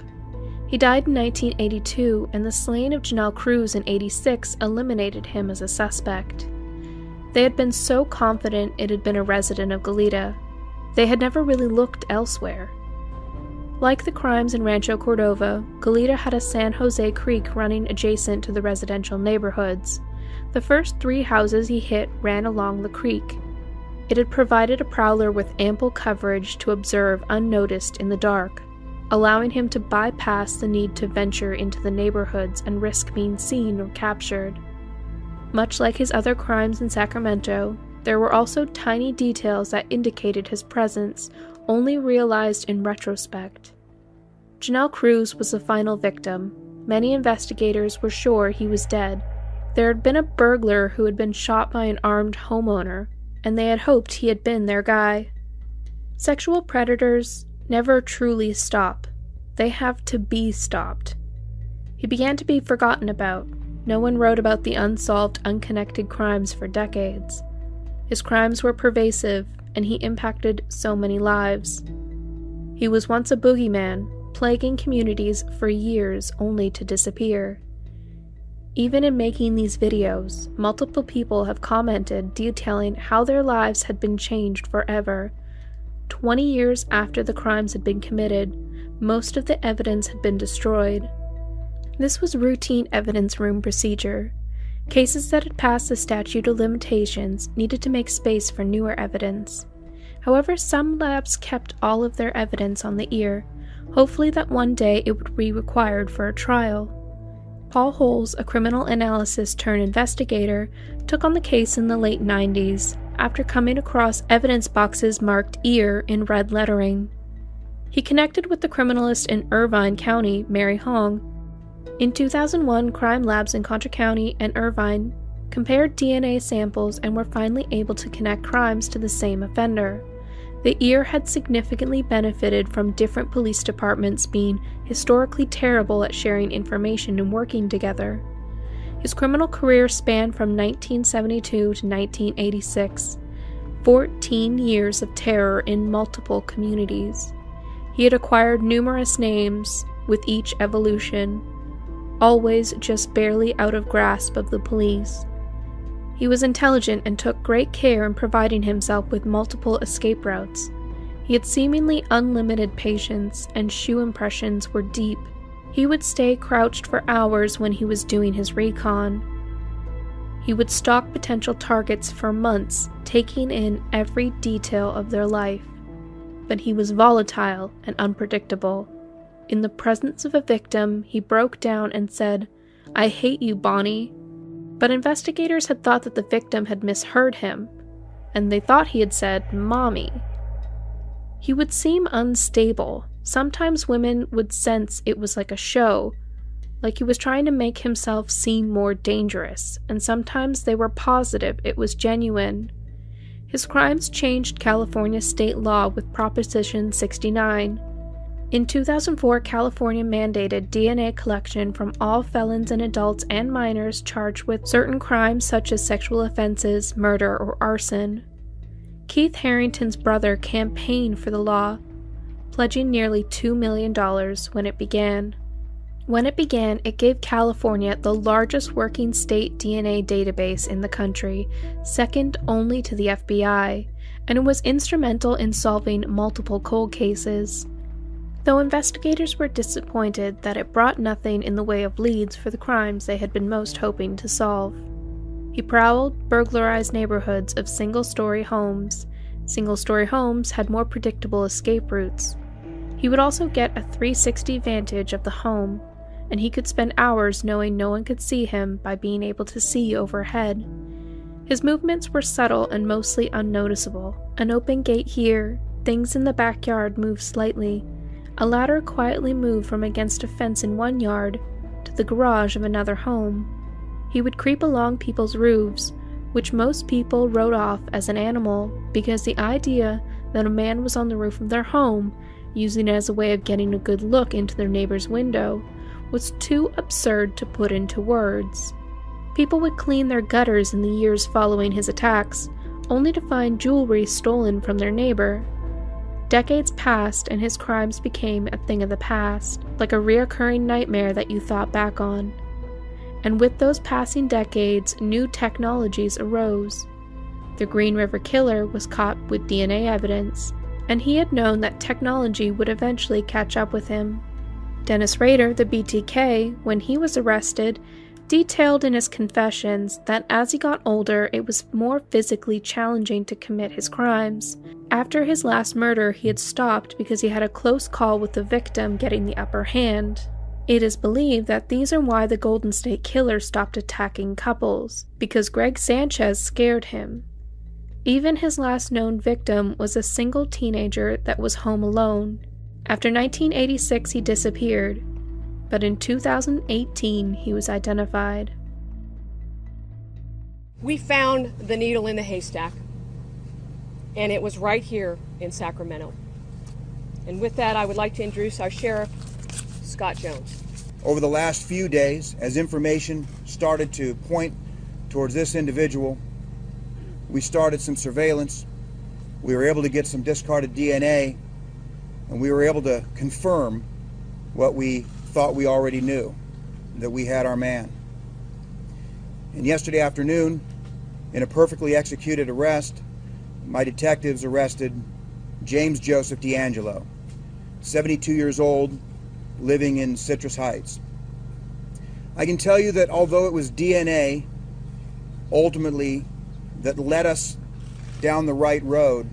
He died in 1982, and the slaying of Janelle Cruz in '86 eliminated him as a suspect. They had been so confident it had been a resident of Goleta. They had never really looked elsewhere. Like the crimes in Rancho Cordova, Goleta had a San Jose Creek running adjacent to the residential neighborhoods. The first 3 houses he hit ran along the creek. It had provided a prowler with ample coverage to observe unnoticed in the dark, allowing him to bypass the need to venture into the neighborhoods and risk being seen or captured. Much like his other crimes in Sacramento, there were also tiny details that indicated his presence, only realized in retrospect. Janelle Cruz was the final victim. Many investigators were sure he was dead. There had been a burglar who had been shot by an armed homeowner, and they had hoped he had been their guy. Sexual predators never truly stop. They have to be stopped. He began to be forgotten about. No one wrote about the unsolved, unconnected crimes for decades. His crimes were pervasive, and he impacted so many lives. He was once a boogeyman, plaguing communities for years only to disappear. Even in making these videos, multiple people have commented detailing how their lives had been changed forever. 20 years after the crimes had been committed, most of the evidence had been destroyed. This was routine evidence room procedure. Cases that had passed the statute of limitations needed to make space for newer evidence. However, some labs kept all of their evidence on the ear, hopefully that one day it would be required for a trial. Paul Holes, a criminal analysis-turned-investigator, took on the case in the late 90s, after coming across evidence boxes marked ear in red lettering. He connected with the criminalist in Irvine County, Mary Hong. In 2001, crime labs in Contra County and Irvine compared DNA samples and were finally able to connect crimes to the same offender. The ear had significantly benefited from different police departments being historically terrible at sharing information and working together. His criminal career spanned from 1972 to 1986, 14 years of terror in multiple communities. He had acquired numerous names with each evolution, always just barely out of grasp of the police. He was intelligent and took great care in providing himself with multiple escape routes. He had seemingly unlimited patience, and shoe impressions were deep. He would stay crouched for hours when he was doing his recon. He would stalk potential targets for months, taking in every detail of their life. But he was volatile and unpredictable. In the presence of a victim, he broke down and said, "I hate you, Bonnie." But investigators had thought that the victim had misheard him, and they thought he had said, "Mommy." He would seem unstable. Sometimes women would sense it was like a show, like he was trying to make himself seem more dangerous, and sometimes they were positive it was genuine. His crimes changed California state law with Proposition 69. In 2004, California mandated DNA collection from all felons and adults and minors charged with certain crimes such as sexual offenses, murder, or arson. Keith Harrington's brother campaigned for the law, pledging nearly $2 million when it began. When it began, it gave California the largest working state DNA database in the country, second only to the FBI, and it was instrumental in solving multiple cold cases. Though investigators were disappointed that it brought nothing in the way of leads for the crimes they had been most hoping to solve. He prowled, burglarized neighborhoods of single-story homes. Single-story homes had more predictable escape routes. He would also get a 360 vantage of the home, and he could spend hours knowing no one could see him by being able to see overhead. His movements were subtle and mostly unnoticeable. An open gate here, things in the backyard moved slightly. A ladder quietly moved from against a fence in one yard to the garage of another home. He would creep along people's roofs, which most people wrote off as an animal because the idea that a man was on the roof of their home, using it as a way of getting a good look into their neighbor's window, was too absurd to put into words. People would clean their gutters in the years following his attacks, only to find jewelry stolen from their neighbor. Decades passed and his crimes became a thing of the past, like a reoccurring nightmare that you thought back on. And with those passing decades, new technologies arose. The Green River Killer was caught with DNA evidence, and he had known that technology would eventually catch up with him. Dennis Rader, the BTK, when he was arrested, detailed in his confessions that as he got older, it was more physically challenging to commit his crimes. After his last murder, he had stopped because he had a close call with the victim getting the upper hand. It is believed that these are why the Golden State Killer stopped attacking couples, because Greg Sanchez scared him. Even his last known victim was a single teenager that was home alone. After 1986, he disappeared, but in 2018, he was identified. We found the needle in the haystack, and it was right here in Sacramento. And with that, I would like to introduce our sheriff, Scott Jones. Over the last few days, as information started to point towards this individual, we started some surveillance. We were able to get some discarded DNA, and we were able to confirm what we thought we already knew, that we had our man. And yesterday afternoon, in a perfectly executed arrest, my detectives arrested James Joseph DeAngelo, 72 years old, living in Citrus Heights. I can tell you that although it was DNA, ultimately, that led us down the right road,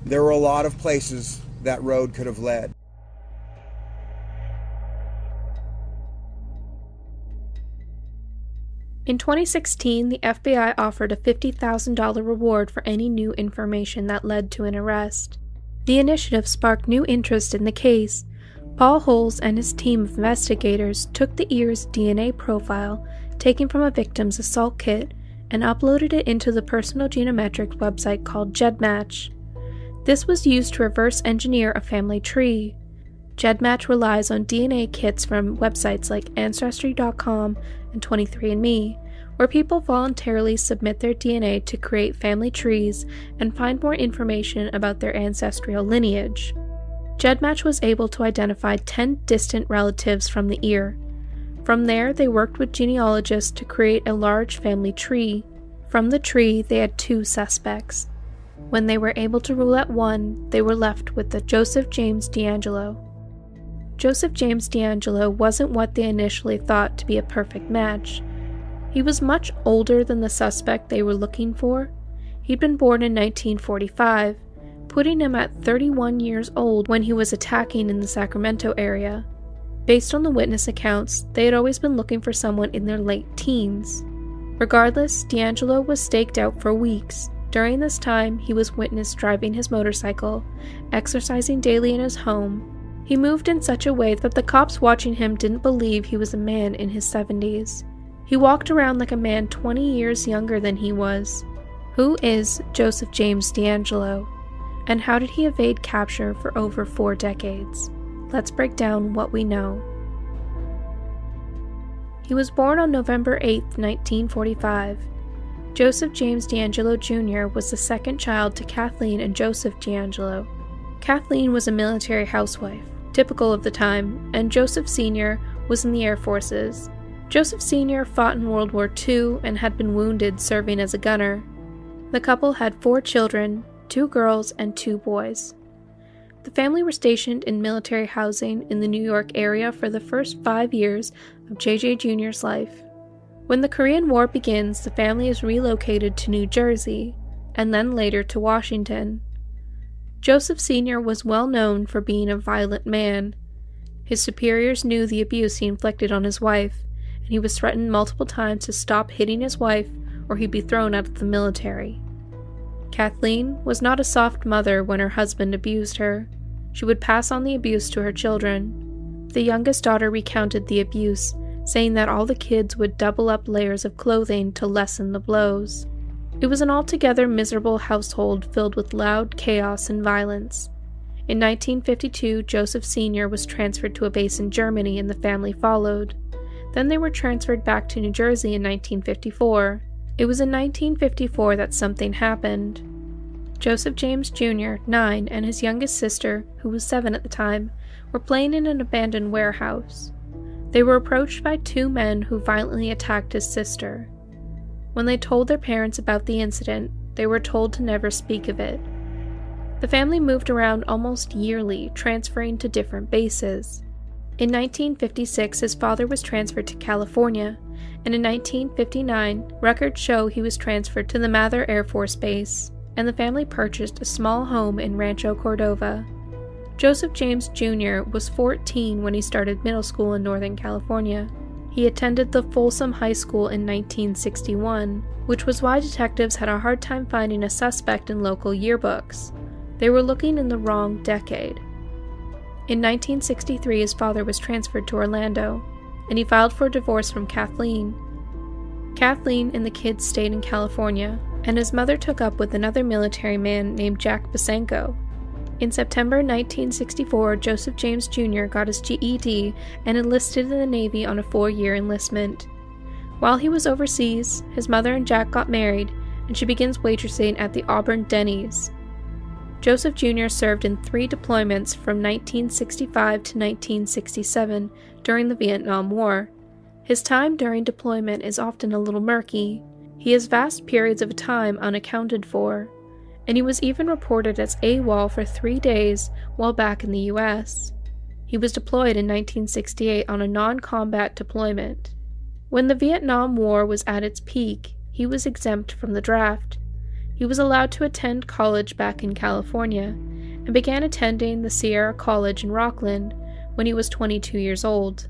there were a lot of places that road could have led. In 2016, the FBI offered a $50,000 reward for any new information that led to an arrest. The initiative sparked new interest in the case. Paul Holes and his team of investigators took the ear's DNA profile taken from a victim's assault kit and uploaded it into the personal geometrics website called GEDmatch. This was used to reverse engineer a family tree. GEDmatch relies on DNA kits from websites like Ancestry.com and 23andMe, where people voluntarily submit their DNA to create family trees and find more information about their ancestral lineage. GEDmatch was able to identify 10 distant relatives from the ear. From there, they worked with genealogists to create a large family tree. From the tree, they had 2 suspects. When they were able to rule out one, they were left with the Joseph James DeAngelo. Joseph James DeAngelo wasn't what they initially thought to be a perfect match. He was much older than the suspect they were looking for. He'd been born in 1945, putting him at 31 years old when he was attacking in the Sacramento area. Based on the witness accounts, they had always been looking for someone in their late teens. Regardless, DeAngelo was staked out for weeks. During this time, he was witnessed driving his motorcycle, exercising daily in his home. He moved in such a way that the cops watching him didn't believe he was a man in his 70s. He walked around like a man 20 years younger than he was. Who is Joseph James DeAngelo? And how did he evade capture for over 4 decades? Let's break down what we know. He was born on November 8, 1945. Joseph James DeAngelo Jr. was the second child to Kathleen and Joseph DeAngelo. Kathleen was a military housewife, typical of the time, and Joseph Sr. was in the Air Forces. Joseph Sr. fought in World War II and had been wounded serving as a gunner. The couple had 4 children, 2 girls and 2 boys. The family were stationed in military housing in the New York area for the first 5 years of JJ Jr.'s life. When the Korean War begins, the family is relocated to New Jersey, and then later to Washington. Joseph Sr. was well known for being a violent man. His superiors knew the abuse he inflicted on his wife, and he was threatened multiple times to stop hitting his wife or he'd be thrown out of the military. Kathleen was not a soft mother when her husband abused her. She would pass on the abuse to her children. The youngest daughter recounted the abuse, saying that all the kids would double up layers of clothing to lessen the blows. It was an altogether miserable household filled with loud chaos and violence. In 1952, Joseph Sr. was transferred to a base in Germany and the family followed. Then they were transferred back to New Jersey in 1954. It was in 1954 that something happened. Joseph James Jr., 9, and his youngest sister, who was 7 at the time, were playing in an abandoned warehouse. They were approached by 2 men who violently attacked his sister. When they told their parents about the incident, They were told to never speak of it. The family moved around almost yearly, transferring to different bases. In 1956, his father was transferred to California, and in 1959, records show he was transferred to the Mather Air Force Base, and the family purchased a small home in Rancho Cordova. Joseph James Jr. was 14 when he started middle school in Northern California. He attended the Folsom High School in 1961, which was why detectives had a hard time finding a suspect in local yearbooks. They were looking in the wrong decade. In 1963, his father was transferred to Orlando, and he filed for divorce from Kathleen. Kathleen and the kids stayed in California, and his mother took up with another military man named Jack Basenko. In September 1964, Joseph James Jr. got his GED and enlisted in the Navy on a 4-year enlistment. While he was overseas, his mother and Jack got married, and she begins waitressing at the Auburn Denny's. Joseph Jr. served in 3 deployments from 1965 to 1967 during the Vietnam War. His time during deployment is often a little murky. He has vast periods of time unaccounted for, and he was even reported as AWOL for 3 days while back in the U.S. He was deployed in 1968 on a non-combat deployment. When the Vietnam War was at its peak, he was exempt from the draft. He was allowed to attend college back in California, and began attending the Sierra College in Rockland when he was 22 years old.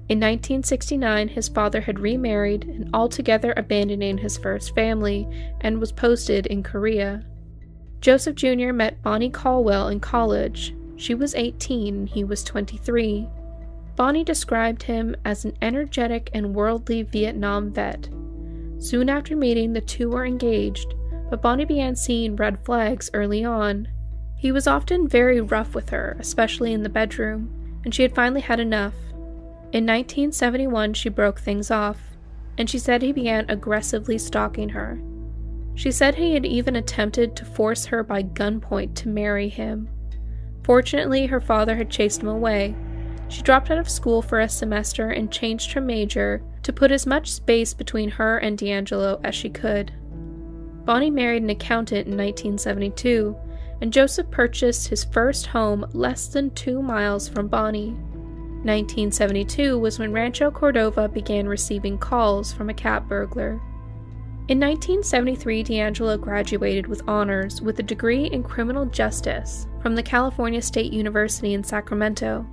In 1969, his father had remarried and altogether abandoning his first family, and was posted in Korea. Joseph Jr. met Bonnie Caldwell in college. She was 18 and he was 23. Bonnie described him as an energetic and worldly Vietnam vet. Soon after meeting, the two were engaged, but Bonnie began seeing red flags early on. He was often very rough with her, especially in the bedroom, and she had finally had enough. In 1971, she broke things off, and she said he began aggressively stalking her. She said he had even attempted to force her by gunpoint to marry him. Fortunately, her father had chased him away. She dropped out of school for a semester and changed her major to put as much space between her and DeAngelo as she could. Bonnie married an accountant in 1972, and Joseph purchased his first home less than 2 miles from Bonnie. 1972 was when Rancho Cordova began receiving calls from a cat burglar. In 1973, DeAngelo graduated with honors with a degree in criminal justice from the California State University in Sacramento.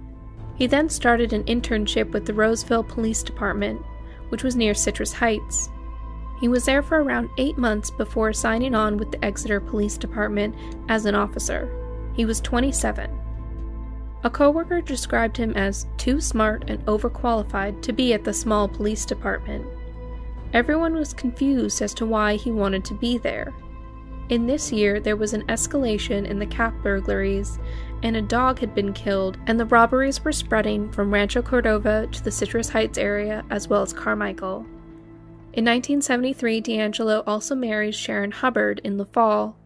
He then started an internship with the Roseville Police Department, which was near Citrus Heights. He was there for around 8 months before signing on with the Exeter Police Department as an officer. He was 27. A coworker described him as too smart and overqualified to be at the small police department. Everyone was confused as to why he wanted to be there. In this year, there was an escalation in the cat burglaries, and a dog had been killed, and the robberies were spreading from Rancho Cordova to the Citrus Heights area as well as Carmichael. In 1973, DeAngelo also married Sharon Hubbard in the fall.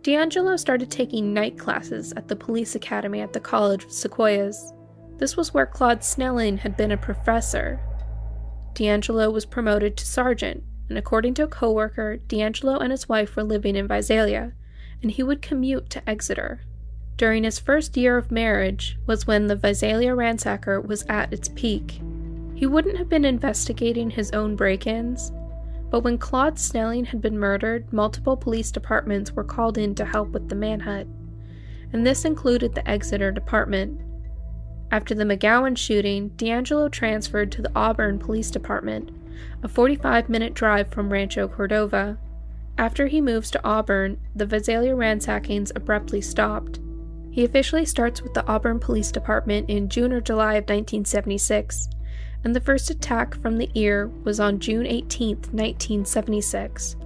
DeAngelo started taking night classes at the police academy at the College of Sequoias. This was where Claude Snelling had been a professor. DeAngelo was promoted to sergeant, and according to a coworker, DeAngelo and his wife were living in Visalia, and he would commute to Exeter. During his first year of marriage was when the Visalia ransacker was at its peak. He wouldn't have been investigating his own break-ins, but when Claude Snelling had been murdered, multiple police departments were called in to help with the manhunt, and this included the Exeter department. After the McGowan shooting, DeAngelo transferred to the Auburn Police Department, a 45-minute drive from Rancho Cordova. After he moves to Auburn, the Visalia ransackings abruptly stopped. He officially starts with the Auburn Police Department in June or July of 1976, and the first attack from the ear was on June 18, 1976.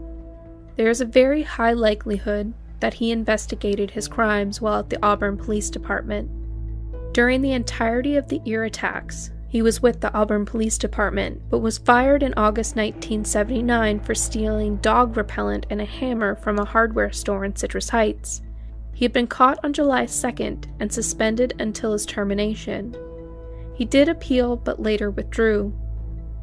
There is a very high likelihood that he investigated his crimes while at the Auburn Police Department. During the entirety of the ear attacks, he was with the Auburn Police Department, but was fired in August 1979 for stealing dog repellent and a hammer from a hardware store in Citrus Heights. He had been caught on July 2nd and suspended until his termination. He did appeal but later withdrew.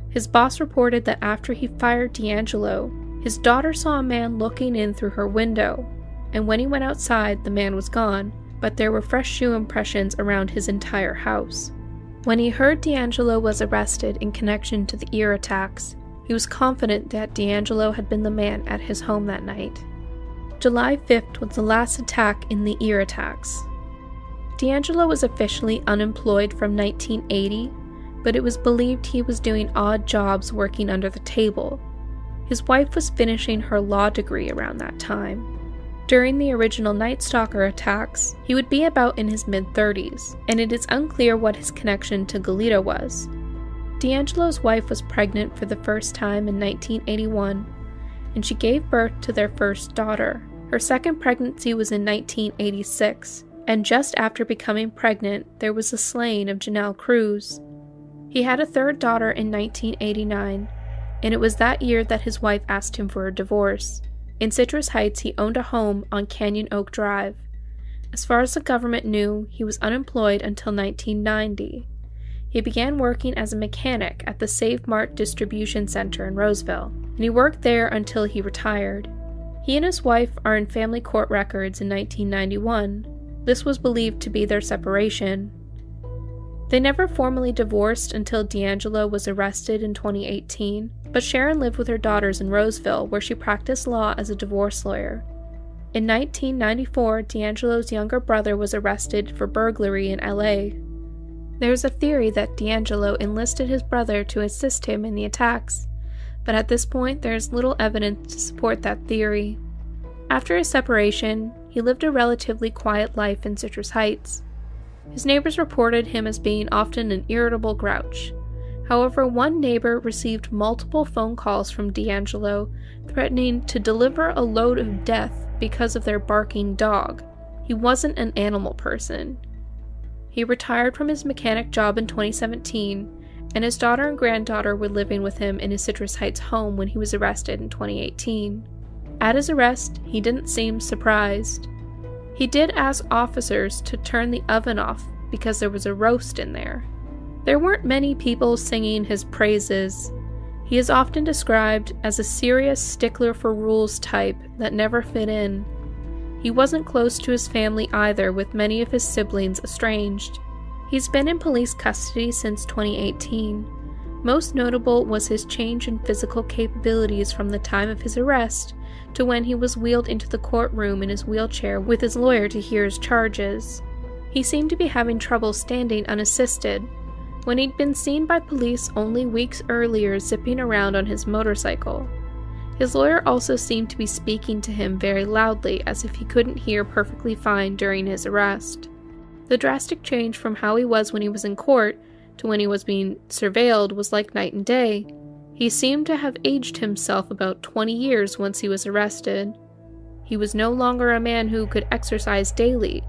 His boss reported that after he fired DeAngelo, His daughter saw a man looking in through her window, and when he went outside, the man was gone, but there were fresh shoe impressions around his entire house. When he heard DeAngelo was arrested in connection to the ear attacks, he was confident that DeAngelo had been the man at his home that night. July 5th was the last attack in the ear attacks. DeAngelo was officially unemployed from 1980, but it was believed he was doing odd jobs working under the table. His wife was finishing her law degree around that time. During the original Night Stalker attacks, he would be about in his mid-30s, and it is unclear what his connection to Goleta was. DeAngelo's wife was pregnant for the first time in 1981, and she gave birth to their first daughter. Her second pregnancy was in 1986, and just after becoming pregnant, there was the slaying of Janelle Cruz. He had a third daughter in 1989, and it was that year that his wife asked him for a divorce. In Citrus Heights, he owned a home on Canyon Oak Drive. As far as the government knew, he was unemployed until 1990. He began working as a mechanic at the Save Mart Distribution Center in Roseville, and he worked there until he retired. He and his wife are in family court records in 1991. This was believed to be their separation. They never formally divorced until DeAngelo was arrested in 2018, but Sharon lived with her daughters in Roseville, where she practiced law as a divorce lawyer. In 1994, DeAngelo's younger brother was arrested for burglary in LA. There is a theory that DeAngelo enlisted his brother to assist him in the attacks, but at this point there is little evidence to support that theory. After his separation, he lived a relatively quiet life in Citrus Heights. His neighbors reported him as being often an irritable grouch. However, one neighbor received multiple phone calls from DeAngelo threatening to deliver a load of death because of their barking dog. He wasn't an animal person. He retired from his mechanic job in 2017, and his daughter and granddaughter were living with him in his Citrus Heights home when he was arrested in 2018. At his arrest, he didn't seem surprised. He did ask officers to turn the oven off because there was a roast in there. There weren't many people singing his praises. He is often described as a serious stickler for rules type that never fit in. He wasn't close to his family either, with many of his siblings estranged. He's been in police custody since 2018. Most notable was his change in physical capabilities from the time of his arrest to when he was wheeled into the courtroom in his wheelchair with his lawyer to hear his charges. He seemed to be having trouble standing unassisted. When he'd been seen by police only weeks earlier zipping around on his motorcycle. His lawyer also seemed to be speaking to him very loudly, as if he couldn't hear perfectly fine during his arrest. The drastic change from how he was when he was in court to when he was being surveilled was like night and day. He seemed to have aged himself about 20 years once he was arrested. He was no longer a man who could exercise daily,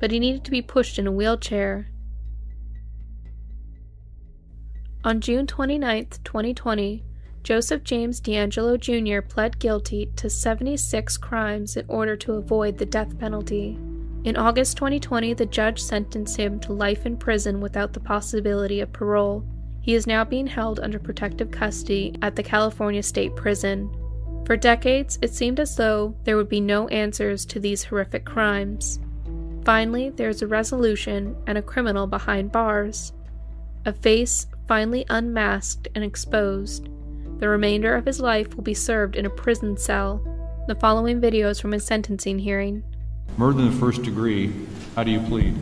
but he needed to be pushed in a wheelchair. On June 29, 2020, Joseph James DeAngelo Jr. pled guilty to 76 crimes in order to avoid the death penalty. In August 2020, the judge sentenced him to life in prison without the possibility of parole. He is now being held under protective custody at the California State Prison. For decades, it seemed as though there would be no answers to these horrific crimes. Finally, there is a resolution and a criminal behind bars. A face finally unmasked and exposed. The remainder of his life will be served in a prison cell. The following video is from his sentencing hearing. Murder in the first degree, how do you plead?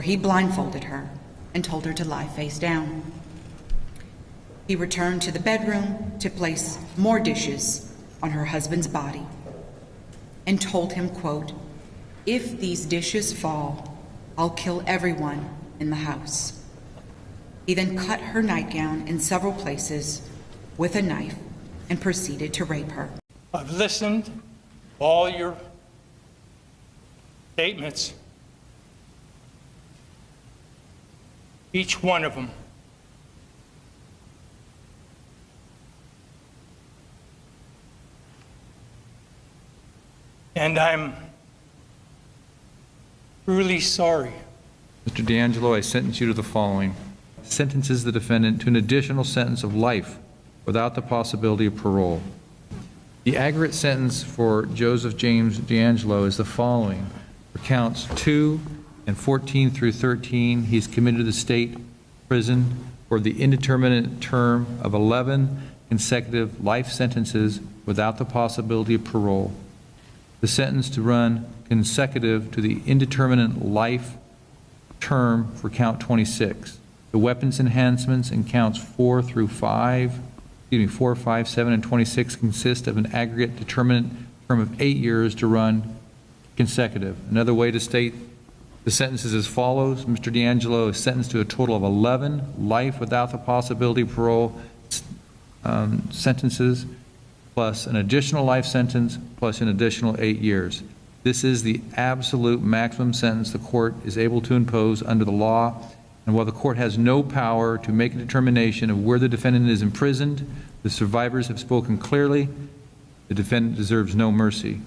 He blindfolded her and told her to lie face down. He returned to the bedroom to place more dishes on her husband's body and told him, quote, "If these dishes fall, I'll kill everyone in the house." He then cut her nightgown in several places with a knife and proceeded to rape her. I've listened to all your statements, each one of them. And I'm truly sorry. Mr. DeAngelo, I sentence you to the following: sentences the defendant to an additional sentence of life without the possibility of parole. The aggregate sentence for Joseph James DeAngelo is the following. For counts 2 and 14 through 13, he's committed to the state prison for the indeterminate term of 11 consecutive life sentences without the possibility of parole. The sentence to run consecutive to the indeterminate life term for count 26. The weapons enhancements in counts 4, 5, 7, and 26 consist of an aggregate determinate term of 8 years to run consecutive. Another way to state the sentence is as follows. Mr. DeAngelo is sentenced to a total of 11 life without the possibility of parole sentences, plus an additional life sentence, plus an additional 8 years. This is the absolute maximum sentence the court is able to impose under the law, and while the court has no power to make a determination of where the defendant is imprisoned, the survivors have spoken clearly. The defendant deserves no mercy.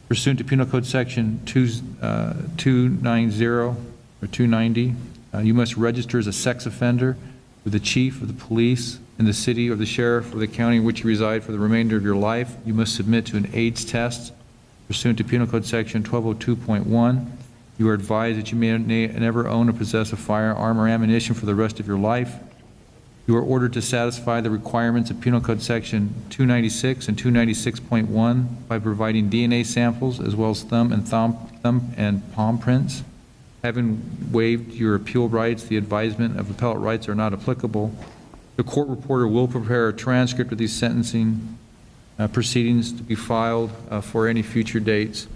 Pursuant to Penal Code Section 290 or 290, you must register as a sex offender with the chief of the police in the city or the sheriff or the county in which you reside for the remainder of your life. You must submit to an AIDS test pursuant to Penal Code Section 1202.1. You are advised that you may never own or possess a firearm or ammunition for the rest of your life. You are ordered to satisfy the requirements of Penal Code Section 296 and 296.1 by providing DNA samples as well as thumb and palm prints. Having waived your appeal rights, the advisement of appellate rights are not applicable. The court reporter will prepare a transcript of these sentencing proceedings to be filed for any future dates.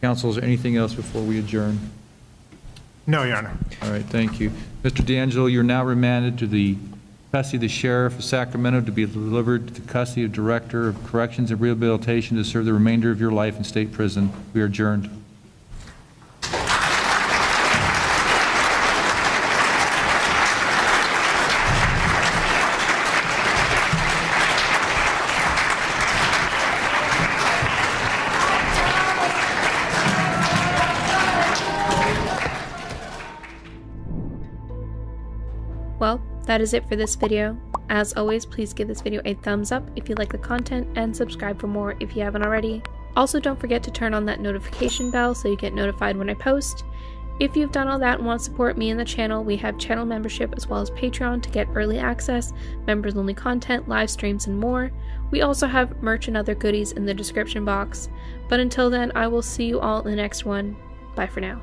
Counsel, is there anything else before we adjourn? No, Your Honor. All right, thank you. Mr. DeAngelo, you're now remanded to the custody of the Sheriff of Sacramento to be delivered to the custody of Director of Corrections and Rehabilitation to serve the remainder of your life in state prison. We are adjourned. Well, that is it for this video. As always, please give this video a thumbs up if you like the content and subscribe for more if you haven't already. Also, don't forget to turn on that notification bell so you get notified when I post. If you've done all that and want to support me and the channel, we have channel membership as well as Patreon to get early access, members-only content, live streams, and more. We also have merch and other goodies in the description box. But until then, I will see you all in the next one. Bye for now.